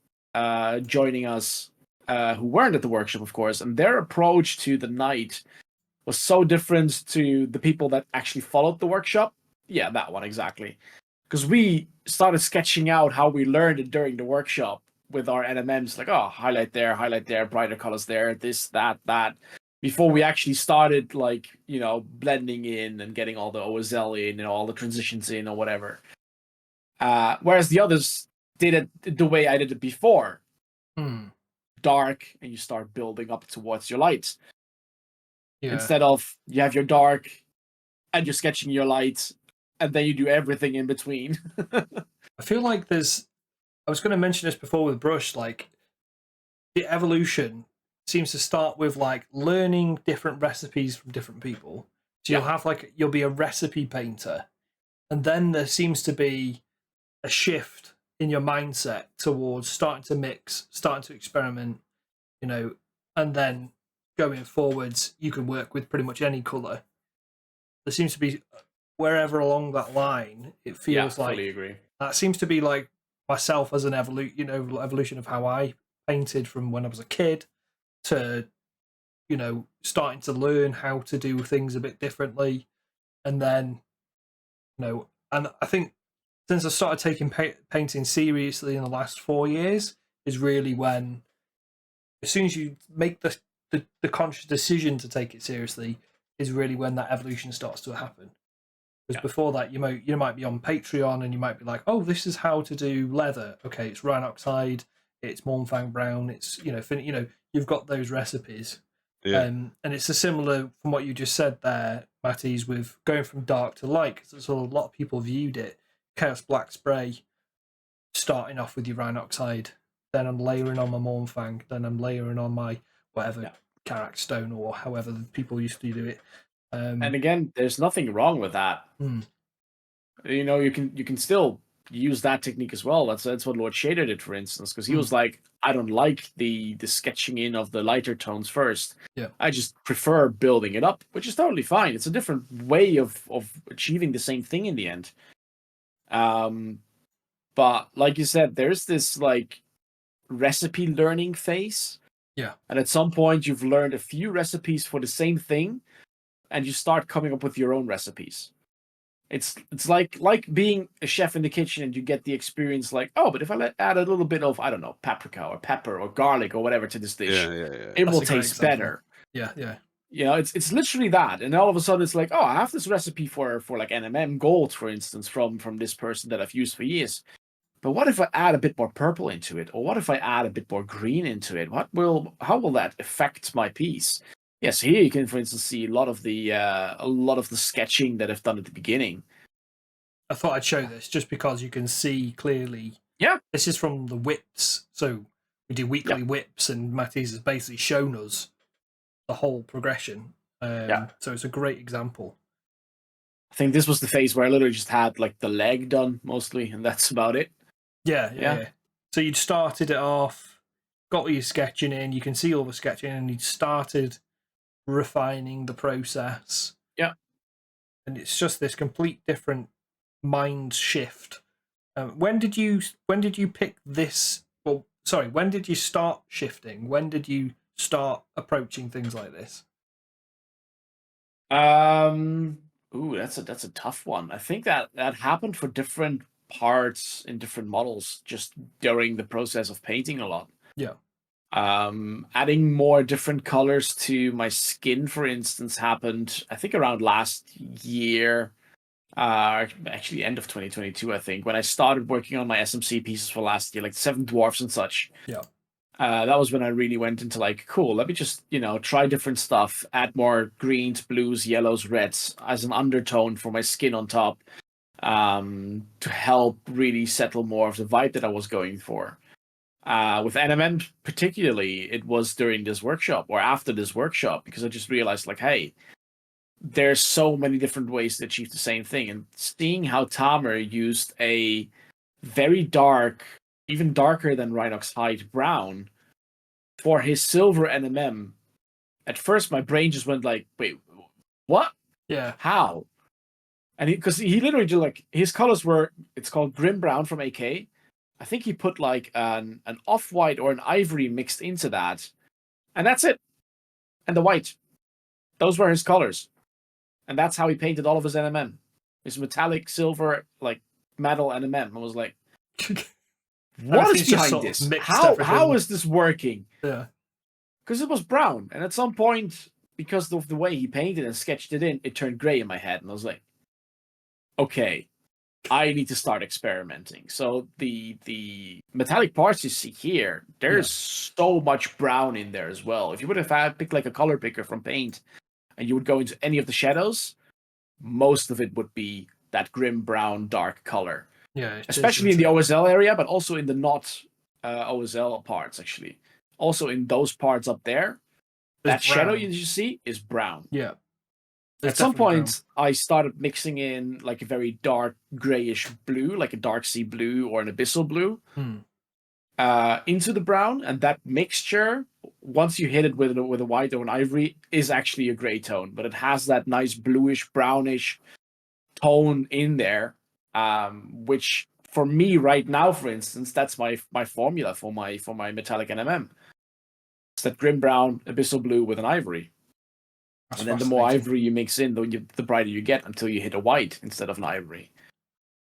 joining us, who weren't at the workshop, of course. And their approach to the night was so different to the people that actually followed the workshop. Yeah, that one, exactly. Because we started sketching out how we learned it during the workshop with our NMMs, like, oh, highlight there, brighter colors there, this, that, before we actually started, like, blending in and getting all the OSL in and all the transitions in or whatever. Whereas the others did it the way I did it before. Dark, and you start building up towards your light. Yeah. Instead of you have your dark and you're sketching your light, and then you do everything in between. I feel like I was going to mention this before with brush, like the evolution seems to start with like learning different recipes from different people. So you'll be a recipe painter, and then there seems to be a shift in your mindset towards starting to mix, starting to experiment, and then going forwards, you can work with pretty much any color. There seems to be wherever along that line, it feels like fully agree. That seems to be like myself as an evolution of how I painted from when I was a kid to, starting to learn how to do things a bit differently, and then, and I think since I started taking painting seriously in the last 4 years is really when, as soon as you make the conscious decision to take it seriously, is really when that evolution starts to happen. Because before that, you might be on Patreon and you might be like, oh, this is how to do leather. Okay, it's Rhinoxide, it's Mournfang Brown, it's you've got those recipes. Yeah. And it's a similar from what you just said there, Matties, with going from dark to light, because that's all a lot of people viewed it. Chaos Black Spray, starting off with your Rhinoxide, then I'm layering on my Mournfang, then I'm layering on my whatever Karak Stone or however people used to do it. And again, there's nothing wrong with that. You can still use that technique as well. That's what Lord Shader did, for instance, because he was like, I don't like the sketching in of the lighter tones first. Yeah, I just prefer building it up, which is totally fine. It's a different way of achieving the same thing in the end. But like you said, there's this like recipe learning phase. Yeah, and at some point you've learned a few recipes for the same thing, and you start coming up with your own recipes. It's like being a chef in the kitchen, and you get the experience like, oh, but if I add a little bit of, I don't know, paprika or pepper or garlic or whatever to this dish, it will taste better. Yeah. It's literally that, and all of a sudden it's like, oh, I have this recipe for like NMM gold, for instance, from this person that I've used for years. But what if I add a bit more purple into it, or what if I add a bit more green into it? How will that affect my piece? Yes, here you can, for instance, see a lot of the sketching that I've done at the beginning. I thought I'd show this just because you can see clearly. Yeah, this is from the whips. So we do weekly whips, and Matties has basically shown us the whole progression. So it's a great example. I think this was the phase where I literally just had like the leg done mostly, and that's about it. Yeah. So you'd started it off, got all your sketching in. You can see all the sketching, and you'd started refining the process. Yeah, and it's just this complete different mind shift. When did you pick this? Well, sorry, when did you start shifting? When did you start approaching things like this? Ooh, that's a tough one. I think that happened for different parts in different models just during the process of painting a lot. Yeah. Adding more different colors to my skin, for instance, happened, I think, around last year. Actually, end of 2022, I think, when I started working on my SMC pieces for last year, like 7 Dwarfs and such. Yeah. That was when I really went into like, cool, let me just, try different stuff, add more greens, blues, yellows, reds as an undertone for my skin on top, to help really settle more of the vibe that I was going for. With NMM particularly, it was during this workshop or after this workshop, because I just realized like, hey, there's so many different ways to achieve the same thing. And seeing how Tamer used a very dark, even darker than Rhinoxide brown for his silver NMM, at first my brain just went like, wait, what? Yeah. How? And because he literally did like, his colors were, it's called Grim Brown from AK. I think he put like an off-white or an ivory mixed into that. And that's it. And the white. Those were his colors. And that's how he painted all of his NMM. It's metallic silver, like metal NMM. I was like, what is behind this? How is this working? Yeah. Because it was brown, and at some point, because of the way he painted and sketched it in, it turned gray in my head, and I was like, okay, I need to start experimenting. So the metallic parts you see here, there's so much brown in there as well. If you would have picked like a color picker from paint, and you would go into any of the shadows, most of it would be that grim brown dark color. Yeah, especially in the OSL area, but also in the not OSL parts, actually. Also in those parts up there, that shadow you see is brown. Yeah. At some point, I started mixing in like a very dark grayish blue, like a dark sea blue or an abyssal blue, into the brown, and that mixture, once you hit it with a white or an ivory, is actually a gray tone, but it has that nice bluish brownish tone in there, which for me right now, for instance, that's my formula for my metallic NMM. It's that grim brown abyssal blue with an ivory. That's and then the more ivory you mix in, the brighter you get until you hit a white instead of an ivory.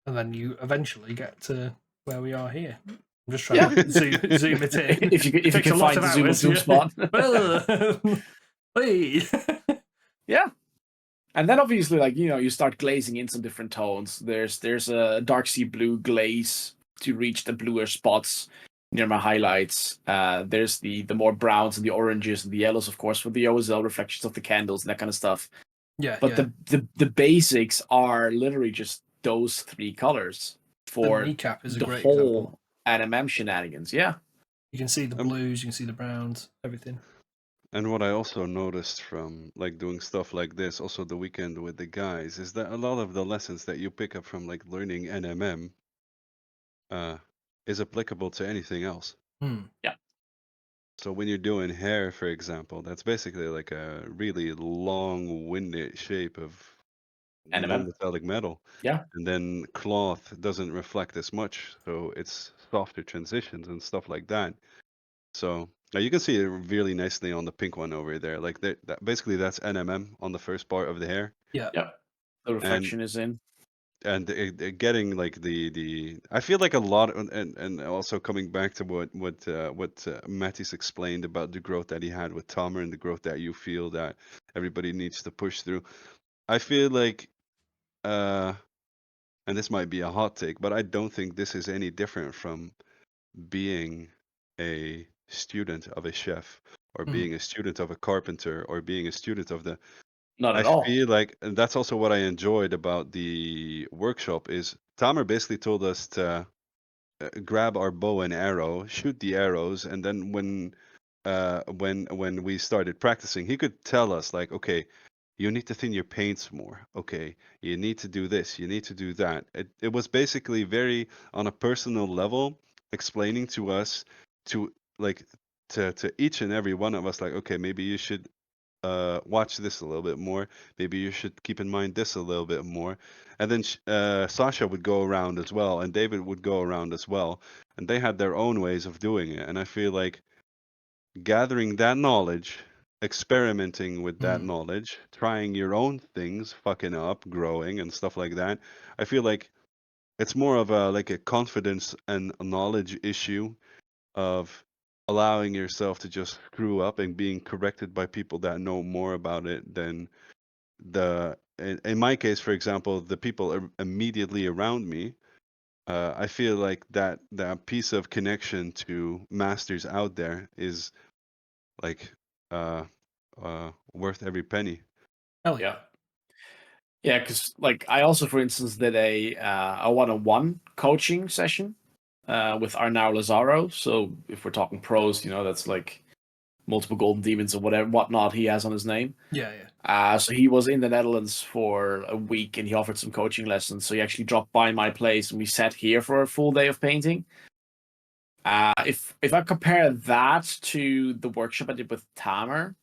And then you eventually get to where we are here. I'm just trying to zoom it in. If you can find the zoom spot. Yeah. And then obviously, like, you start glazing in some different tones. There's a dark sea blue glaze to reach the bluer spots near my highlights. There's the more browns and the oranges and the yellows, of course, for the OSL reflections of the candles and that kind of stuff. Yeah. But the basics are literally just those three colors for the kneecap is a great whole example. NMM shenanigans. Yeah. You can see the blues, you can see the browns, everything. And what I also noticed from like doing stuff like this, also the weekend with the guys, is that a lot of the lessons that you pick up from like learning NMM is applicable to anything else. Yeah. So when you're doing hair, for example, that's basically like a really long-winded shape of non-metallic metal. Yeah. And then cloth doesn't reflect as much, so it's softer transitions and stuff like that. So you can see it really nicely on the pink one over there. Like basically that's NMM on the first part of the hair. Yeah. Yep. The reflection is in. And getting like the I feel like a lot and also coming back to what Mattis explained about the growth that he had with Tamer and the growth that you feel that everybody needs to push through. I feel like and this might be a hot take, but I don't think this is any different from being a student of a chef or being a student of a carpenter or being a student of the Not at all. I feel like, and that's also what I enjoyed about the workshop, is Tamer basically told us to grab our bow and arrow, shoot the arrows, and then when we started practicing, he could tell us like, okay, you need to thin your paints more. Okay, you need to do this, you need to do that. It was basically very on a personal level, explaining to us to each and every one of us, like, okay, maybe you should watch this a little bit more. Maybe you should keep in mind this a little bit more. And then Sasha would go around as well, and David would go around as well. And they had their own ways of doing it. And I feel like gathering that knowledge, experimenting with that knowledge, trying your own things, fucking up, growing, and stuff like that. I feel like it's more of a confidence and knowledge issue of allowing yourself to just screw up and being corrected by people that know more about it than in my case, for example, the people immediately around me. I feel like that piece of connection to masters out there is like worth every penny. Hell yeah. Yeah, because like I also, for instance, did a one-on-one coaching session with Arnau Lazaro. So if we're talking pros, that's like multiple golden demons or whatnot he has on his name. Yeah. So he was in the Netherlands for a week and he offered some coaching lessons. So he actually dropped by my place and we sat here for a full day of painting. If I compare that to the workshop I did with Tamer,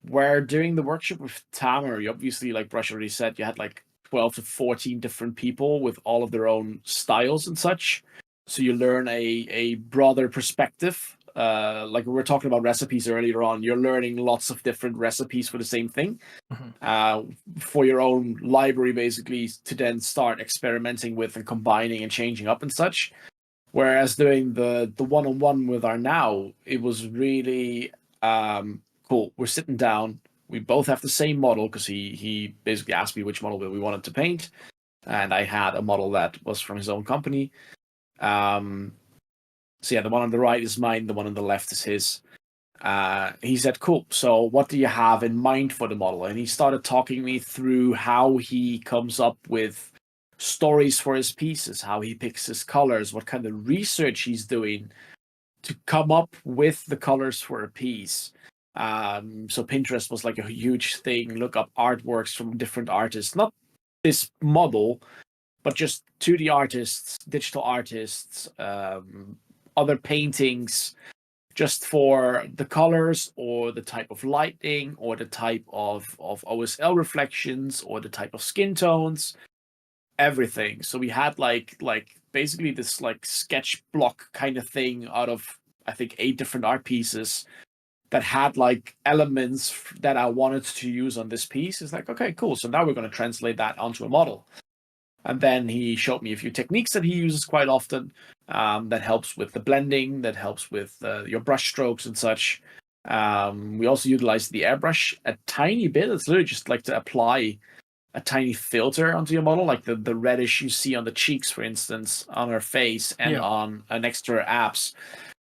where doing the workshop with Tamer, you obviously, like Brush already said, you had like 12 to 14 different people with all of their own styles and such. So you learn a broader perspective like we were talking about recipes earlier on, you're learning lots of different recipes for the same thing, for your own library, basically, to then start experimenting with and combining and changing up and such. Whereas doing the one-on-one with our now, it was really cool. We're sitting down. We both have the same model because he basically asked me which model we wanted to paint, and I had a model that was from his own company. So yeah, the one on the right is mine. The one on the left is his. He said, "Cool. So what do you have in mind for the model?" And he started talking me through how he comes up with stories for his pieces, how he picks his colors, what kind of research he's doing to come up with the colors for a piece. So Pinterest was like a huge thing. Look up artworks from different artists, not this model, but just 2D artists, digital artists, other paintings, just for the colors or the type of lighting or the type of OSL reflections or the type of skin tones, everything. So we had like basically this like sketch block kind of thing out of, I think, 8 different art pieces that had like elements that I wanted to use on this piece. It's like, okay, cool. So now we're going to translate that onto a model. And then he showed me a few techniques that he uses quite often, that helps with the blending, that helps with your brush strokes and such. We also utilize the airbrush a tiny bit. It's literally just like to apply a tiny filter onto your model, like the reddish you see on the cheeks, for instance, on her face and on next to her abs.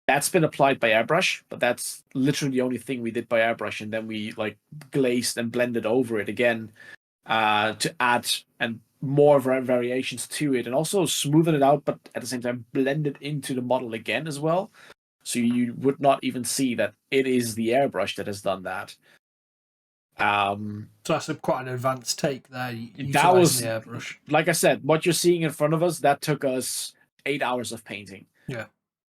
That's been applied by airbrush, but that's literally the only thing we did by airbrush, and then we like glazed and blended over it again to add and more variations to it, and also smoothen it out, but at the same time blend it into the model again as well, so you would not even see that it is the airbrush that has done that. So that's quite an advanced take there. That was the airbrush. Like I said, what you're seeing in front of us, that took us 8 hours of painting. Yeah.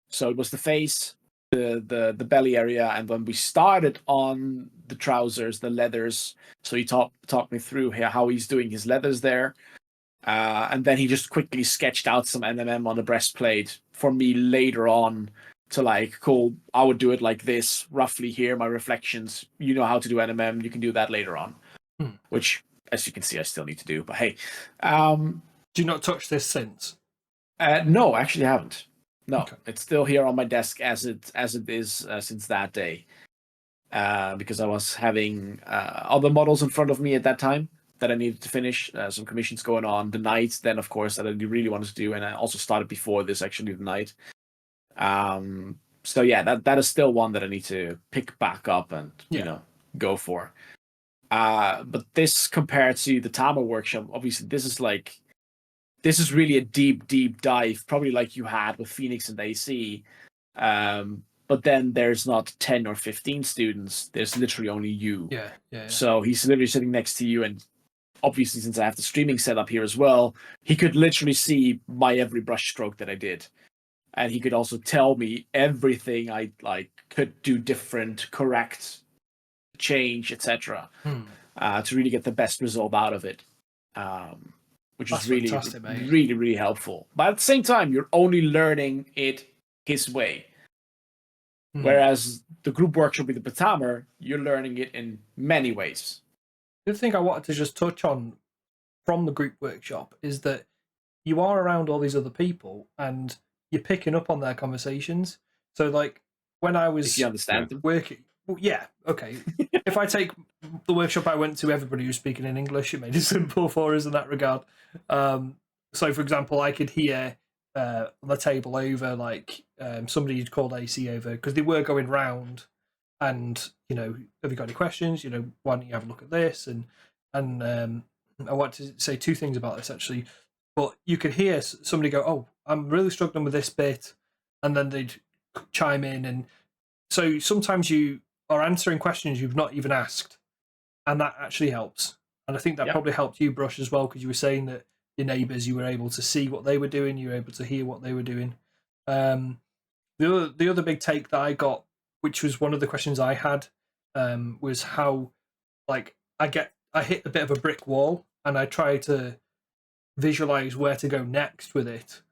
So it was the face, the belly area, and when we started on the trousers, the leathers. So he talked me through how he's doing his leathers there, and then he just quickly sketched out some NMM on the breastplate for me later on. To like, cool, I would do it like this, roughly here, my reflections. You know how to do NMM, you can do that later on. Which, as you can see, I still need to do. But hey, do you not touch this since? No, actually, I haven't. No, okay. It's still here on my desk as it is since that day. Because I was having other models in front of me at that time that I needed to finish. Some commissions going on. The night, then of course, that I really wanted to do, and I also started before this, actually, the night. So yeah, that is still one that I need to pick back up and go for. But this, compared to the Tamer workshop, obviously this is really a deep dive, probably like you had with Phoenix and AC. But then there's not 10 or 15 students. There's literally only you. Yeah. So he's literally sitting next to you, and obviously, since I have the streaming set up here as well, he could literally see my every brush stroke that I did. And he could also tell me everything I could do different, correct, change, etc. To really get the best result out of it, which is really, really helpful. But at the same time, you're only learning it his way. Whereas the group workshop with the Tamer, you're learning it in many ways. The other thing I wanted to just touch on from the group workshop is that you are around all these other people and you're picking up on their conversations. So, like, when I was you understand them. Working, well, yeah, okay. If I take the workshop I went to, everybody was speaking in English. It made it simple for us in that regard. So, for example, I could hear on the table over, like, somebody had called AC over because they were going round, and have you got any questions? Why don't you have a look at this? And I want to say 2 things about this actually. But you could hear somebody go, "Oh, I'm really struggling with this bit," and then they'd chime in. And so sometimes you are answering questions you've not even asked, and that actually helps. And I think that probably helped you, Brush, as well, because you were saying that your neighbours, you were able to see what they were doing, you were able to hear what they were doing. The other big take that I got, which was one of the questions I had, was how, like, I hit a bit of a brick wall, and I try to visualize where to go next with it,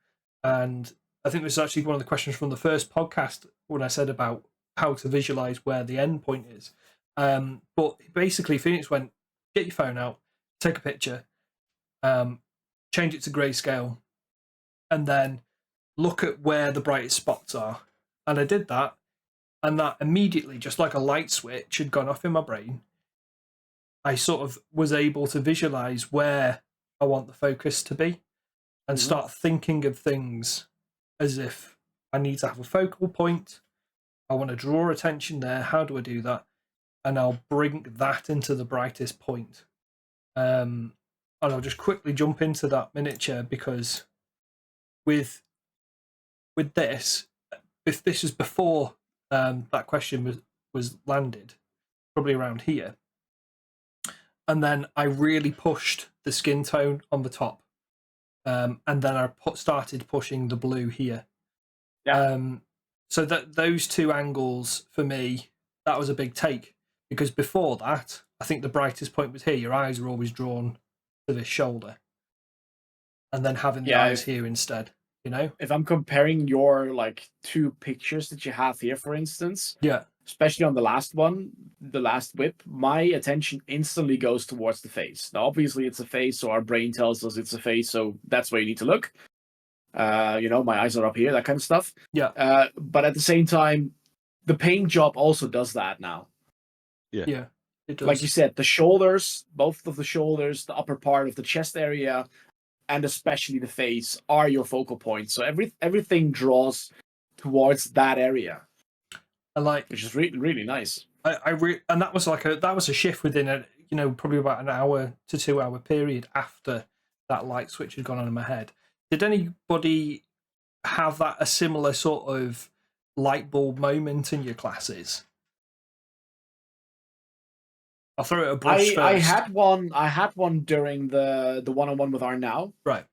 and I think this is actually one of the questions from the first podcast when I said about how to visualize where the end point is. But basically, Phoenix went, get your phone out, take a picture, change it to grayscale, and then look at where the brightest spots are. And I did that, and that immediately, just like a light switch had gone off in my brain, I sort of was able to visualize where I want the focus to be and start thinking of things as if I need to have a focal point. I want to draw attention there. How do I do that? And I'll bring that into the brightest point. And I'll just quickly jump into that miniature because with this, if this is before that question was landed, probably around here. And then I really pushed the skin tone on the top. And then I started pushing the blue here. Yeah. So that those two angles for me, that was a big take, because before that, I think the brightest point was here. Your eyes are always drawn to this shoulder, and then having the eyes here instead. You know, if I'm comparing your like two pictures that you have here, for instance, especially on the last one, the last whip, my attention instantly goes towards the face. Now, obviously, it's a face, so our brain tells us it's a face, so that's where you need to look. My eyes are up here, that kind of stuff. Yeah. But at the same time, the paint job also does that now. Yeah. It does. Like you said, the shoulders, both of the shoulders, the upper part of the chest area, and especially the face are your focal points. So everything draws towards that area. Which is really, really nice. And that was a shift within probably about an hour to 2 hour period after that light switch had gone on in my head. Did anybody have a similar sort of light bulb moment in your classes? I'll throw it a brush first. I had one during the one-on-one with our now. Right.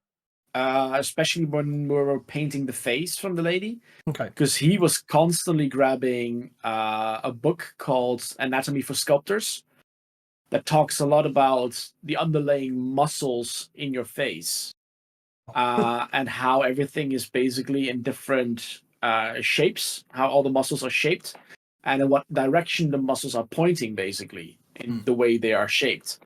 Especially when we were painting the face from the lady. Okay. Because he was constantly grabbing a book called Anatomy for Sculptors that talks a lot about the underlying muscles in your face. And how everything is basically in different shapes, how all the muscles are shaped, and in what direction the muscles are pointing, basically, in the way they are shaped.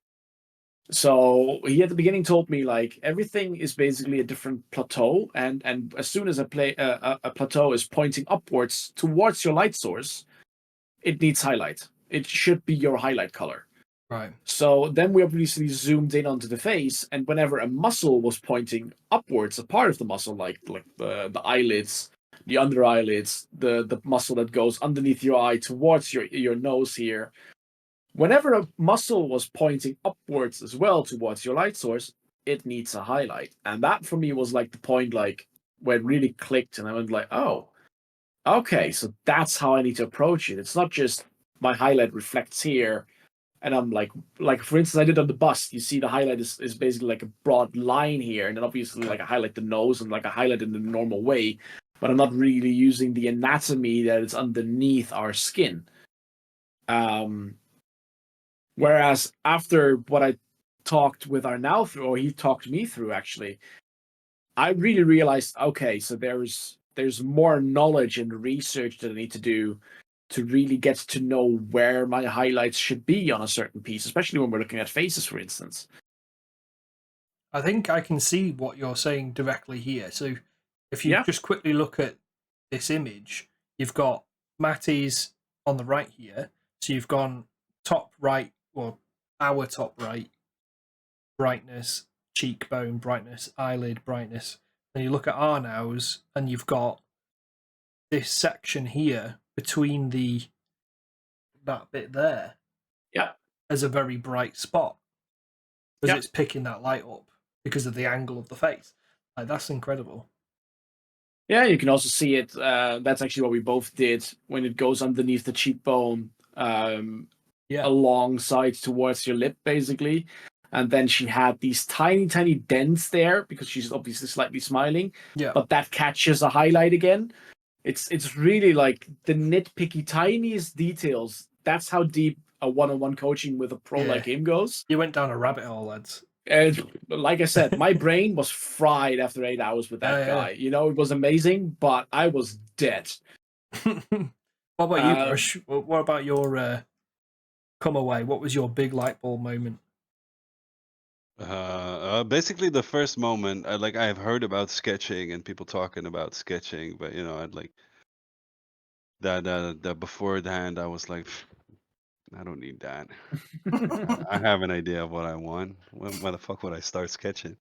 So he at the beginning told me, like, everything is basically a different plateau, and as soon as a plateau is pointing upwards towards your light source, it needs highlight. It should be your highlight color. Right. So then we obviously zoomed in onto the face, and whenever a muscle was pointing upwards, a part of the muscle, like the eyelids, the under eyelids, the muscle that goes underneath your eye towards your nose here, whenever a muscle was pointing upwards as well towards your light source, it needs a highlight. And that for me was like the point, like, where it really clicked, and I went like, oh, okay, so that's how I need to approach it. It's not just my highlight reflects here, and I'm like for instance, I did on the bust. You see the highlight is basically like a broad line here, and then obviously like I highlight the nose and like I highlight in the normal way, but I'm not really using the anatomy that is underneath our skin. Whereas after what I talked with our now through, or he talked me through actually, I really realized, okay, so there's more knowledge and research that I need to do to really get to know where my highlights should be on a certain piece, especially when we're looking at faces, for instance. I think I can see what you're saying directly here. So if you just quickly look at this image, you've got Matties on the right here. So you've gone top right, or our top right, brightness, cheekbone brightness, eyelid brightness. Then you look at our nows, and you've got this section here between that bit there. Yeah. As a very bright spot. Because it's picking that light up because of the angle of the face. Like, that's incredible. Yeah, you can also see it. That's actually what we both did when it goes underneath the cheekbone, alongside towards your lip, basically. And then she had these tiny, tiny dents there because she's obviously slightly smiling. Yeah. But that catches a highlight again. It's really like the nitpicky, tiniest details. That's how deep a one-on-one coaching with a pro like him goes. You went down a rabbit hole, lads. And like I said, my brain was fried after 8 hours with that guy. You know, it was amazing, but I was dead. What about you, Brush? What about your come away? What was your big light bulb moment? Basically the first moment, I've heard about sketching and people talking about sketching, but you know, I'd like that beforehand, I was like, I don't need that. I have an idea of what I want. Why the fuck would I start sketching?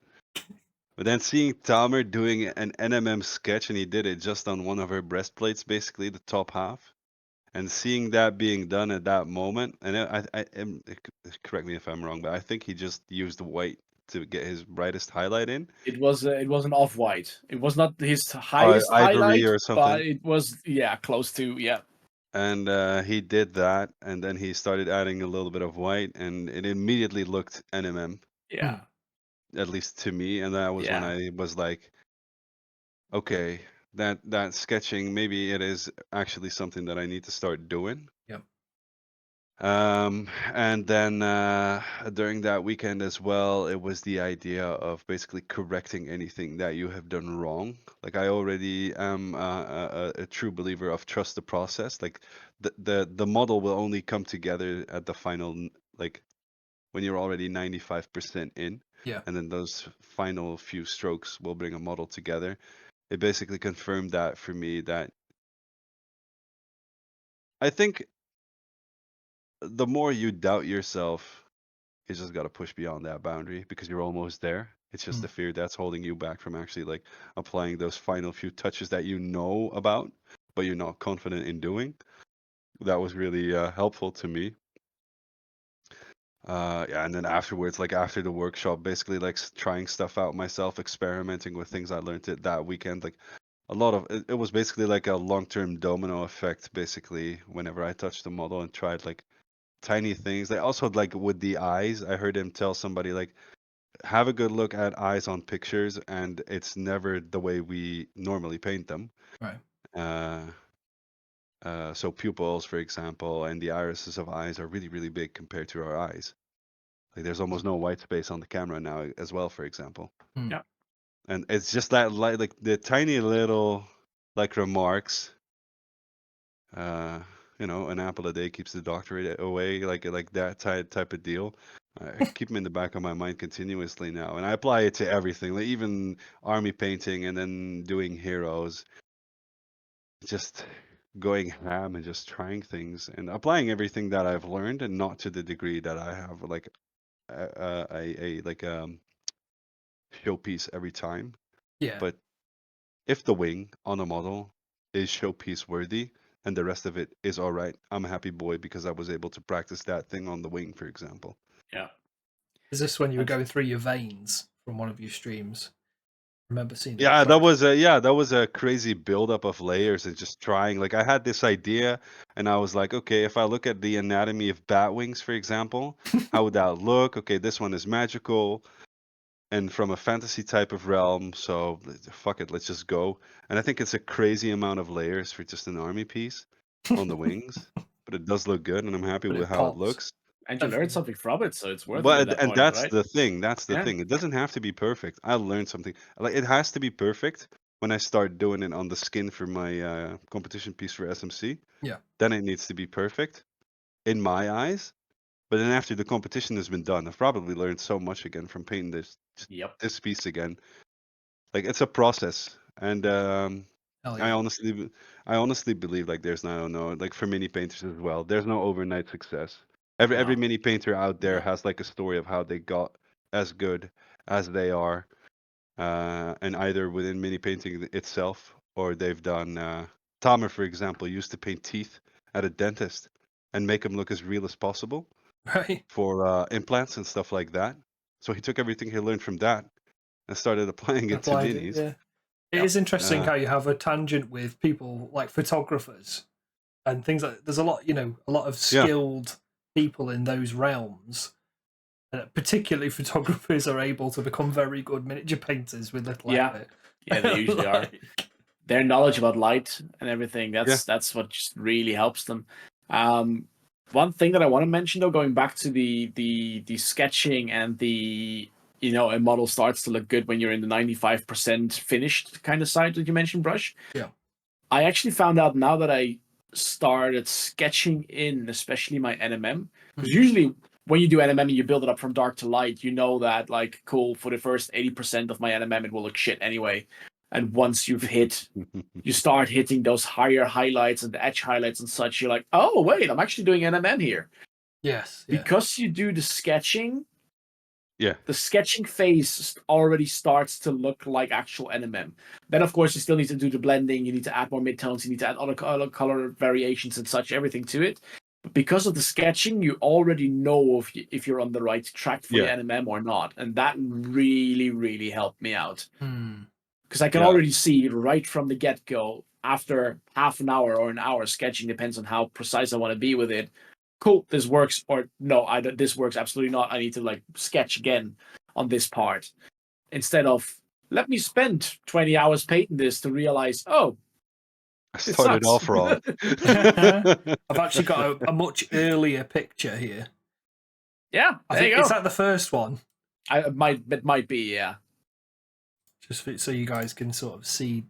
But then seeing Tamer doing an NMM sketch, and he did it just on one of her breastplates, basically the top half, and seeing that being done at that moment, and correct me if I'm wrong, but I think he just used white to get his brightest highlight in. It was an off-white. It was not his highest ivory highlight, or something, but it was close to And he did that, and then he started adding a little bit of white, and it immediately looked NMM. Yeah. At least to me, and that was when I was like, okay, that sketching, maybe it is actually something that I need to start doing. Yep. And then during that weekend as well, it was the idea of basically correcting anything that you have done wrong. Like I already am a true believer of trust the process. Like the model will only come together at the final, like when you're already 95% in. Yeah. And then those final few strokes will bring a model together. It basically confirmed that for me, that I think the more you doubt yourself, you just got to push beyond that boundary because you're almost there. It's just the fear that's holding you back from actually like applying those final few touches that you know about, but you're not confident in doing. That was really helpful to me. And then afterwards, like after the workshop, basically like trying stuff out myself, experimenting with things I learned it that weekend. Like a lot of it was basically like a long-term domino effect. Basically, whenever I touched the model and tried like tiny things, like also like with the eyes, I heard him tell somebody like, have a good look at eyes on pictures, and it's never the way we normally paint them. Right. So pupils, for example, and the irises of eyes are really, really big compared to our eyes. Like there's almost no white space on the camera now as well, for example. Yeah. And it's just that like the tiny little like remarks. You know, an apple a day keeps the doctor away, like that type of deal. I keep them in the back of my mind continuously now, and I apply it to everything, like even army painting, and then doing heroes. Just going ham and just trying things and applying everything that I've learned, and not to the degree that I have like a showpiece every time. Yeah. But if the wing on a model is showpiece worthy and the rest of it is all right, I'm a happy boy because I was able to practice that thing on the wing, for example. Yeah. Is this when you were going through your veins from one of your streams? I remember seeing it. Yeah, that was a crazy buildup of layers and just trying. Like I had this idea and I was like, okay, if I look at the anatomy of bat wings, for example, how would that look? Okay, this one is magical and from a fantasy type of realm, so fuck it, let's just go. And I think it's a crazy amount of layers for just an army piece on the wings, but it does look good, and I'm happy with how it looks. And you learned something from it, so it's worth it. But and that's the thing. That's the thing. It doesn't have to be perfect. I learned something. Like it has to be perfect when I start doing it on the skin for my competition piece for SMC. Yeah. Then it needs to be perfect in my eyes. But then after the competition has been done, I've probably learned so much again from painting this piece again. Like it's a process, and I honestly believe like there's no like for mini painters as well. There's no overnight success. Every mini painter out there has like a story of how they got as good as they are, and either within mini painting itself or they've done. Tamer, for example, used to paint teeth at a dentist and make them look as real as possible. Right. For implants and stuff like that. So he took everything he learned from that and started applying it to minis. Yeah. It is interesting how you have a tangent with people like photographers and things like there's a lot, a lot of skilled people in those realms. Particularly photographers are able to become very good miniature painters with little effort. Yeah, they usually are. Their knowledge about light and everything, that's what just really helps them. One thing that I want to mention though, going back to the sketching and the a model starts to look good when you're in the 95% finished kind of side that you mentioned, Brush. Yeah. I actually found out now that I started sketching in, especially my NMM, because usually when you do NMM and you build it up from dark to light, you know that, like, cool, for the first 80% of my NMM, it will look shit anyway. And once you start hitting those higher highlights and the edge highlights and such, you're like, oh, wait, I'm actually doing NMM here. Yes. Yeah. Because you do the sketching, yeah, the sketching phase already starts to look like actual NMM. Then, of course, you still need to do the blending. You need to add more midtones. You need to add other color variations and such, everything to it. But because of the sketching, you already know if you're on the right track for the NMM or not. And that really, really helped me out. Because I can already see right from the get-go, after half an hour or an hour sketching, depends on how precise I want to be with it. Cool, this works, or no, this works absolutely not. I need to, like, sketch again on this part. Instead of, let me spend 20 hours painting this to realize, oh, I started off wrong. I've actually got a much earlier picture here. Yeah, there you go. Is that the first one? It might be, yeah. Just so you guys can sort of see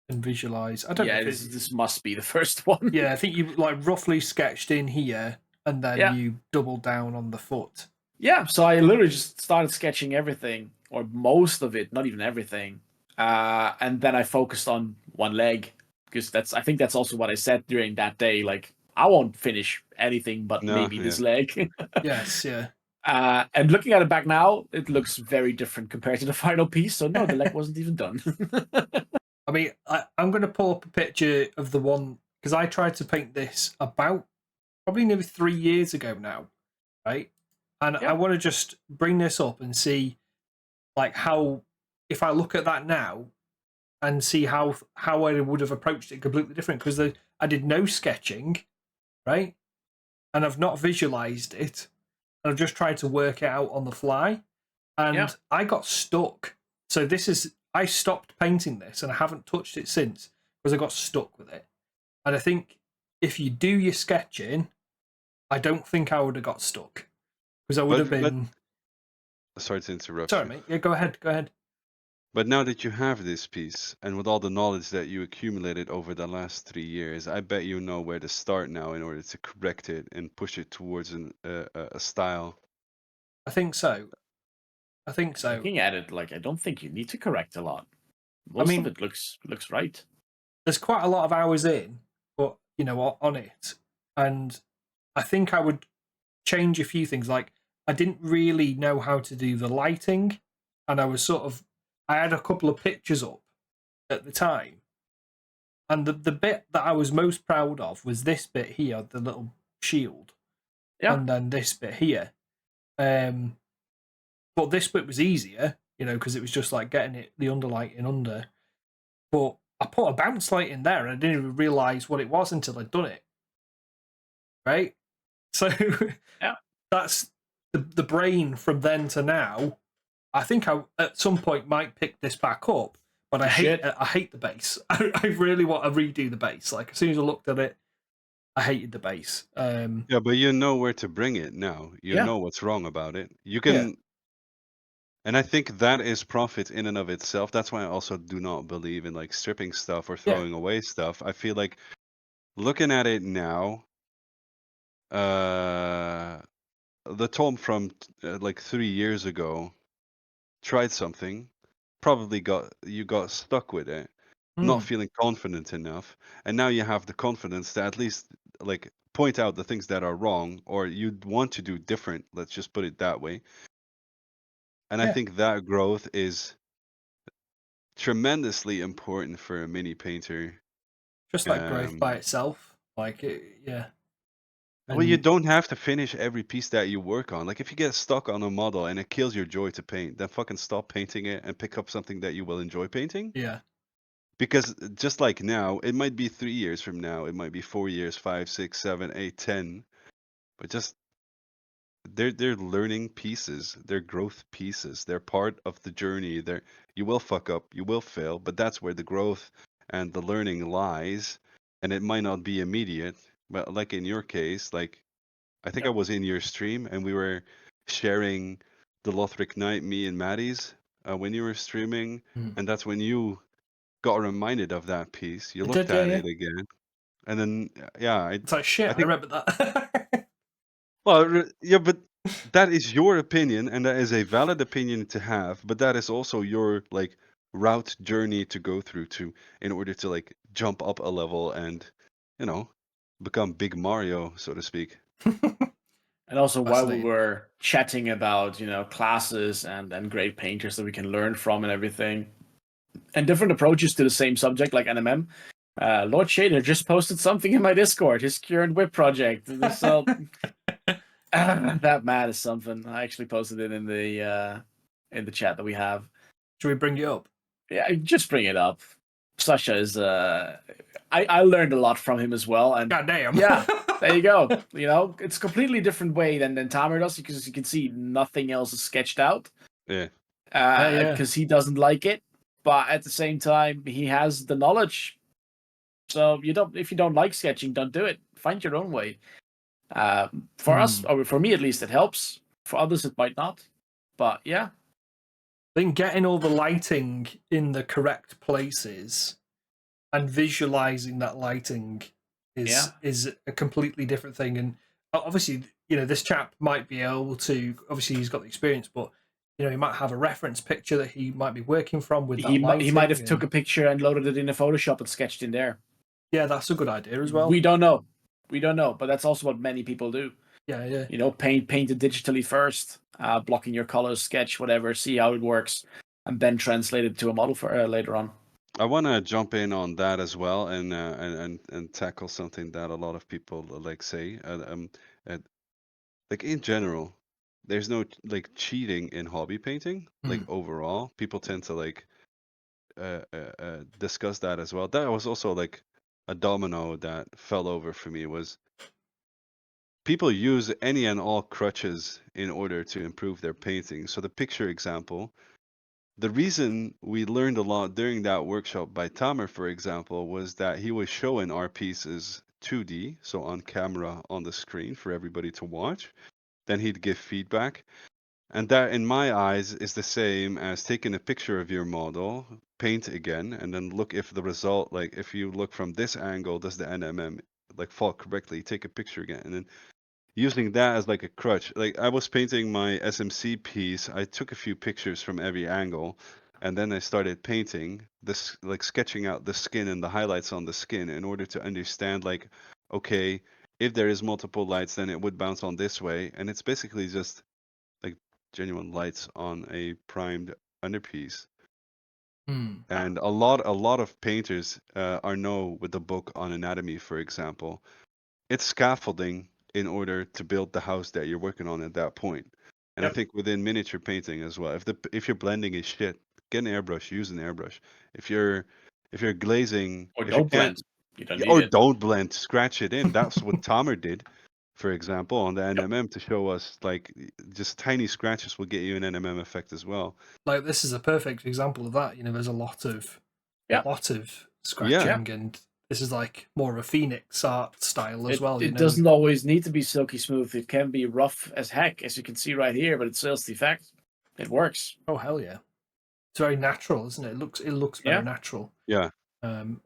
and visualize. I don't know. This must be the first one. Yeah, I think you, like, roughly sketched in here, and then you doubled down on the foot. Yeah, so I literally just started sketching everything, or most of it, not even everything. And then I focused on one leg, because I think that's also what I said during that day. Like, I won't finish anything but maybe this leg. Yes, yeah. And looking at it back now, it looks very different compared to the final piece. So no, the leg wasn't even done. I mean, I'm going to pull up a picture of the one, because I tried to paint this about probably nearly 3 years ago now, right? And I want to just bring this up and see, like, how, if I look at that now and see how I would have approached it completely different, because I did no sketching, right? And I've not visualized it. And I've just tried to work it out on the fly. And I got stuck. So I stopped painting this and I haven't touched it since because I got stuck with it. And I think if you do your sketching, I don't think I would have got stuck, because I would have been. Sorry to interrupt. Sorry, mate. Yeah, go ahead. Go ahead. But now that you have this piece, and with all the knowledge that you accumulated over the last 3 years, I bet you know where to start now in order to correct it and push it towards a style. I think so. Looking at it, like, I don't think you need to correct a lot. Most of it looks right. There's quite a lot of hours in, but on it, and I think I would change a few things. Like, I didn't really know how to do the lighting, and I had a couple of pictures up at the time, and the bit that I was most proud of was this bit here, the little shield, and then this bit here. But this bit was easier, because it was just like getting the underlighting under. But I put a bounce light in there, and I didn't even realize what it was until I'd done it. Right? So that's the brain from then to now. I think I at some point might pick this back up, but I hate the base. I really want to redo the base. Like, as soon as I looked at it, I hated the base. Yeah, but you know where to bring it now. You know what's wrong about it. You can. And I think that is profit in and of itself. That's why I also do not believe in, like, stripping stuff or throwing away stuff. I feel like looking at it now, the Tom from like 3 years ago tried something, probably got stuck with it, not feeling confident enough, and now you have the confidence to at least, like, point out the things that are wrong or you'd want to do different. Let's just put it that way. And I think that growth is tremendously important for a mini painter. Just like growth by itself. Like, Well, you don't have to finish every piece that you work on. Like, if you get stuck on a model and it kills your joy to paint, then fucking stop painting it and pick up something that you will enjoy painting. Yeah. Because just like now, it might be 3 years from now, it might be 4 years, 5, 6, 7, 8, 10. But just they're learning pieces, they're growth pieces, they're part of the journey. You will fuck up, you will fail, but that's where the growth and the learning lies. And it might not be immediate, but like in your case, like, I think I was in your stream and we were sharing the Lothric Knight, me and Matties, when you were streaming, Mm. and that's when you got reminded of that piece. You I looked did, at yeah. it again, and then It's like shit. I think, remember that. well, yeah, but that is your opinion, and that is a valid opinion to have. But that is also your like route journey to go through to in order to like jump up a level and become Big Mario, so to speak. And also, while we were chatting about classes and great painters that we can learn from and everything, and different approaches to the same subject like NMM, Lord Shader just posted something in my Discord, his current whip project. So that mad is something. I actually posted it in the chat that we have. Should we bring it up? Yeah, just bring it up. Sasha is I learned a lot from him as well, and God damn. Yeah, there you go. It's a completely different way than Tamer does, because you can see nothing else is sketched out. Yeah. Because he doesn't like it, but at the same time he has the knowledge. So if you don't like sketching, don't do it. Find your own way. For us, or for me at least, it helps. For others, it might not. But yeah. I think getting all the lighting in the correct places and visualizing that lighting is a completely different thing. And obviously, this chap might be able to. Obviously, he's got the experience, but he might have a reference picture that he might be working from with that lighting. He might have took a picture and loaded it in a Photoshop and sketched in there. Yeah, that's a good idea as well. We don't know, but that's also what many people do. Yeah. Paint it digitally first, blocking your colors, sketch whatever, see how it works, and then translate it to a model for later on. I want to jump in on that as well, and tackle something that a lot of people like say. Like in general, there's no like cheating in hobby painting. Like overall, people tend to like discuss that as well. That was also like a domino that fell over for me. Was people use any and all crutches in order to improve their painting. So the picture example. The reason we learned a lot during that workshop by Tamer, for example, was that he was showing our pieces 2D, so on camera on the screen for everybody to watch. Then he'd give feedback. And that, in my eyes, is the same as taking a picture of your model, paint again, and then look if the result, like if you look from this angle, does the NMM like fall correctly? Take a picture again, and then using that as like a crutch. Like I was painting my SMC piece, I took a few pictures from every angle, and then I started painting this, like sketching out the skin and the highlights on the skin in order to understand like, okay, if there is multiple lights, then it would bounce on this way, and it's basically just like genuine lights on a primed underpiece. And a lot of painters know with the book on anatomy, for example, it's scaffolding in order to build the house that you're working on at that point. And I think within miniature painting as well, if your blending is shit, get an airbrush, use an airbrush. If you're glazing, or if don't blend, you don't need or it. don't blend, scratch it in. That's what Tamer did, for example, on the NMM to show us like just tiny scratches will get you an NMM effect as well. Like this is a perfect example of that. There's a lot of scratching, and this is like more of a Phoenix art style as well. It doesn't always need to be silky smooth. It can be rough as heck, as you can see right here, but it still has the effect. It works. Oh hell yeah! It's very natural, isn't it? It looks very natural. Yeah.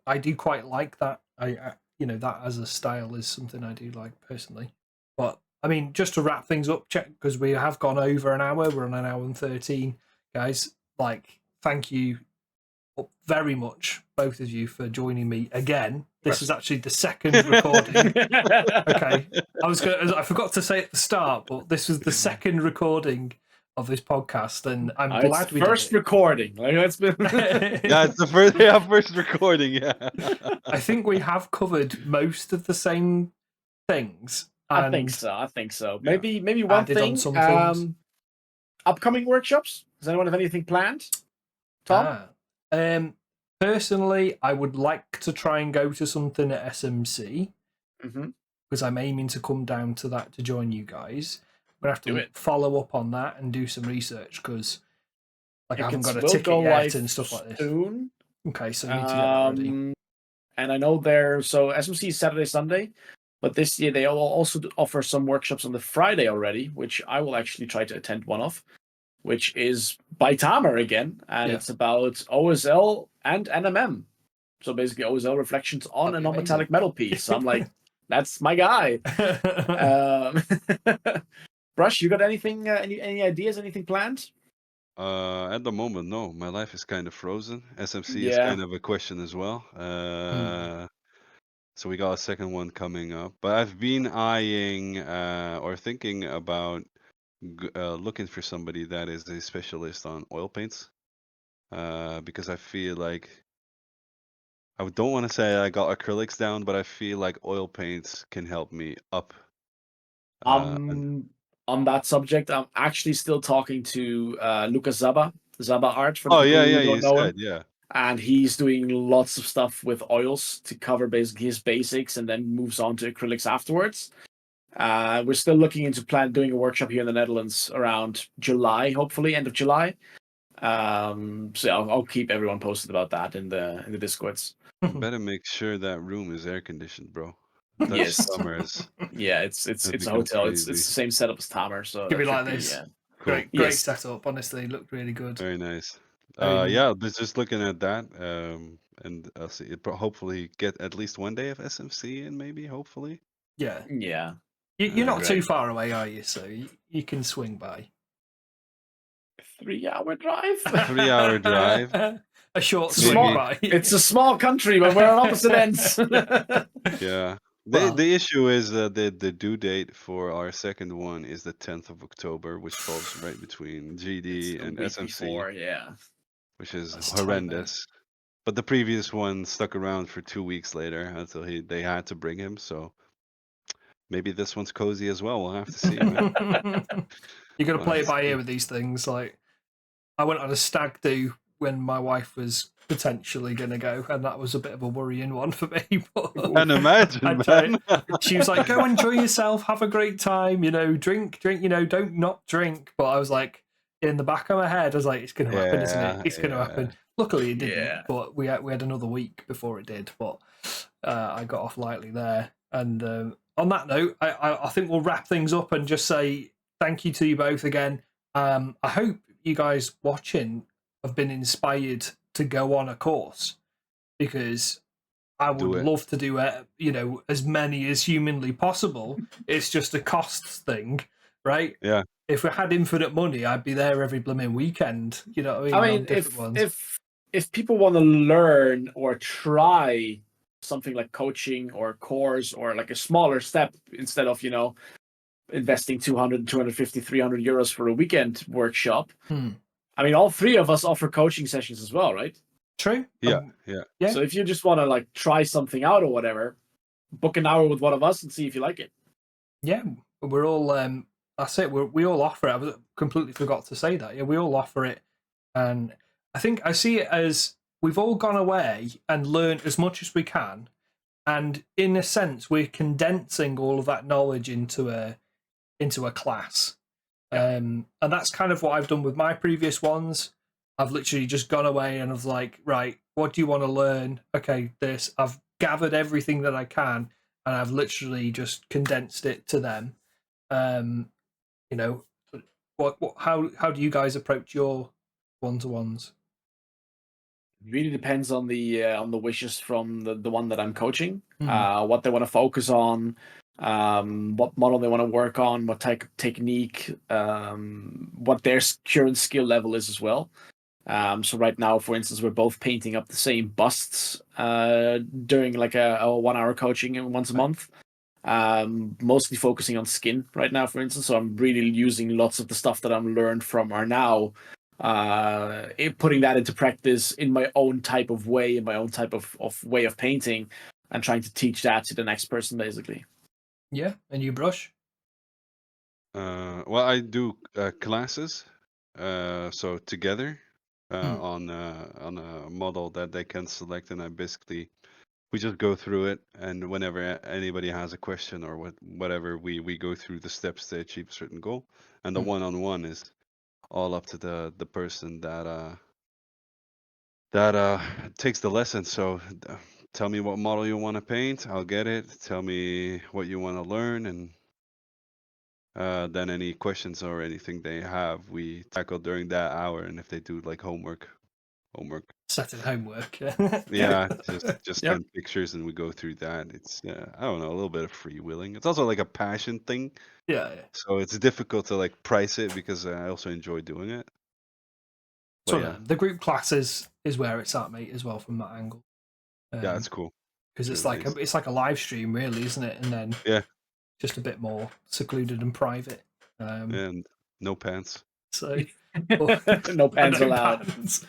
I do quite like that. I that as a style is something I do like personally. But I mean, just to wrap things up, check because we have gone over an hour. We're on an hour and 13, guys. Like, thank you very much, both of you, for joining me again. This is actually the second recording. Okay, I forgot to say at the start, but this was the second recording of this podcast, and I'm glad we first did it. Recording. Like it's been yeah, it's the first recording. Yeah, I think we have covered most of the same things. I think so. Maybe one thing. Upcoming workshops. Does anyone have anything planned? Tom? Personally, I would like to try and go to something at SMC because I'm aiming to come down to that to join you guys. I'm gonna have to follow up on that and do some research because I haven't got a ticket yet and stuff like this. Soon. Okay, so you need to get that ready. And I know SMC is Saturday, Sunday, but this year they will also offer some workshops on the Friday already, which I will actually try to attend one of. which is by Tamer again, and it's about OSL and NMM. So basically, OSL reflections on a non-metallic metal piece. So I'm like, that's my guy. Brush, you got anything? Any ideas? Anything planned? At the moment, no. My life is kind of frozen. SMC is kind of a question as well. So we got a second one coming up. But I've been eyeing or thinking about looking for somebody that is a specialist on oil paints. Because I feel like I don't want to say I got acrylics down, but I feel like oil paints can help me up. On that subject, I'm actually still talking to Lucas Zaba Art for the people who don't know him. Yeah. And he's doing lots of stuff with oils to cover basically his basics, and then moves on to acrylics afterwards. We're still looking into doing a workshop here in the Netherlands around July, hopefully end of July. So I'll keep everyone posted about that in the Discords. Better make sure that room is air conditioned, bro. Dutch summers. Yeah, it's a hotel. It's the same setup as Tamer, so give it like this. Yeah. Cool. Great setup. Honestly, looked really good. Very nice. Yeah, just looking at that, and I'll see it. Hopefully, get at least one day of SMC in, maybe. Hopefully. Yeah. Yeah. You're not too far away, are you? So you can swing by. 3-hour drive. 3-hour drive. A short swing by. It's a small country, but we're on opposite ends. Yeah. The issue is the due date for our second one is the 10th of October, which falls right between GD and SMC. Before, yeah. Which is horrendous. But the previous one stuck around for 2 weeks later until they had to bring him. So maybe this one's cozy as well. We'll have to see, man. You got to play it by ear with these things. Like, I went on a stag do when my wife was potentially going to go, and that was a bit of a worrying one for me. But and imagine, man. She was like, "Go enjoy yourself, have a great time, drink, don't not drink." But I was like, in the back of my head, I was like, "It's going to happen, isn't it? It's going to happen." Luckily, it didn't. But we had another week before it did. But I got off lightly there. And on that note, I think we'll wrap things up and just say thank you to you both again. I hope you guys watching have been inspired to go on a course, because I would love to do as many as humanly possible. It's just a cost thing, right? Yeah. If we had infinite money, I'd be there every blooming weekend. You know what I mean? If people want to learn or try something like coaching or course, or like a smaller step, instead of investing 200, 250, 300 euros for a weekend workshop. I mean, all three of us offer coaching sessions as well, right? True. Yeah. So if you just want to try something out or whatever, book an hour with one of us and see if you like it. Yeah, we're all. That's it. We all offer it. I completely forgot to say that. Yeah, we all offer it, and I think I see it as we've all gone away and learned as much as we can, and in a sense, we're condensing all of that knowledge into a class. And that's kind of what I've done with my previous ones. I've literally just gone away and I've like, right, what do you want to learn? Okay, this. I've gathered everything that I can, and I've literally just condensed it to them. How do you guys approach your one-to-ones? Really depends on the wishes from the one that I'm coaching. What they want to focus on, what model they want to work on, what type of technique, what their current skill level is as well. So right now, for instance, we're both painting up the same busts during like a 1-hour coaching once a month. Mostly focusing on skin right now, for instance. So I'm really using lots of the stuff that I'm learned from Arnau, putting that into practice in my own type of way, in my own type of way of painting, and trying to teach that to the next person, basically. Yeah, and you, Brush? Well, I do classes, so together on a model that they can select, and we just go through it, and whenever anybody has a question or whatever, we go through the steps to achieve a certain goal, and the one-on-one is all up to the person that takes the lesson. So tell me what model you want to paint, I'll get it. Tell me what you want to learn, and then any questions or anything they have, we tackle during that hour. And if they do like homework. Setting homework. Yeah, just Yep. 10 pictures and we go through that. It's I don't know, a little bit of freewheeling. It's also like a passion thing. Yeah. So it's difficult to like price it because I also enjoy doing it. So yeah, the group classes is where it's at, mate, as well from that angle. yeah, it's cool. Because it's like a live stream, really, isn't it? And then just a bit more secluded and private. And no pants. So no pants allowed. Pants.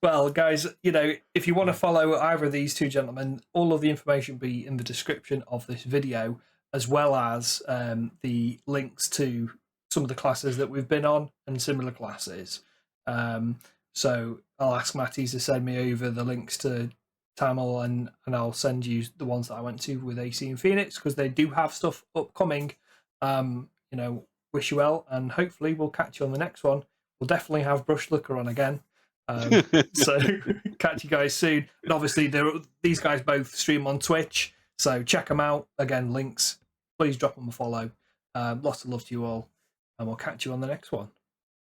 Well, guys, if you want to follow either of these two gentlemen, all of the information will be in the description of this video, as well as the links to some of the classes that we've been on and similar classes. So I'll ask Matties to send me over the links to Tammer, and I'll send you the ones that I went to with AC and Phoenix, because they do have stuff upcoming. Wish you well, and hopefully we'll catch you on the next one. We'll definitely have Brushlikker on again. So catch you guys soon. And obviously these guys both stream on Twitch, so check them out. Again, links. Please drop them a follow. Lots of love to you all, and we'll catch you on the next one.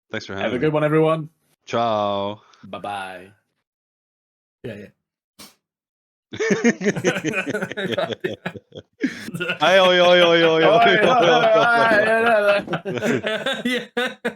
Thanks for having me. Have a good one, everyone. Ciao. Bye-bye. Yeah. Oi, oi, oi, oi, oi, oi, oi, oi. Yeah.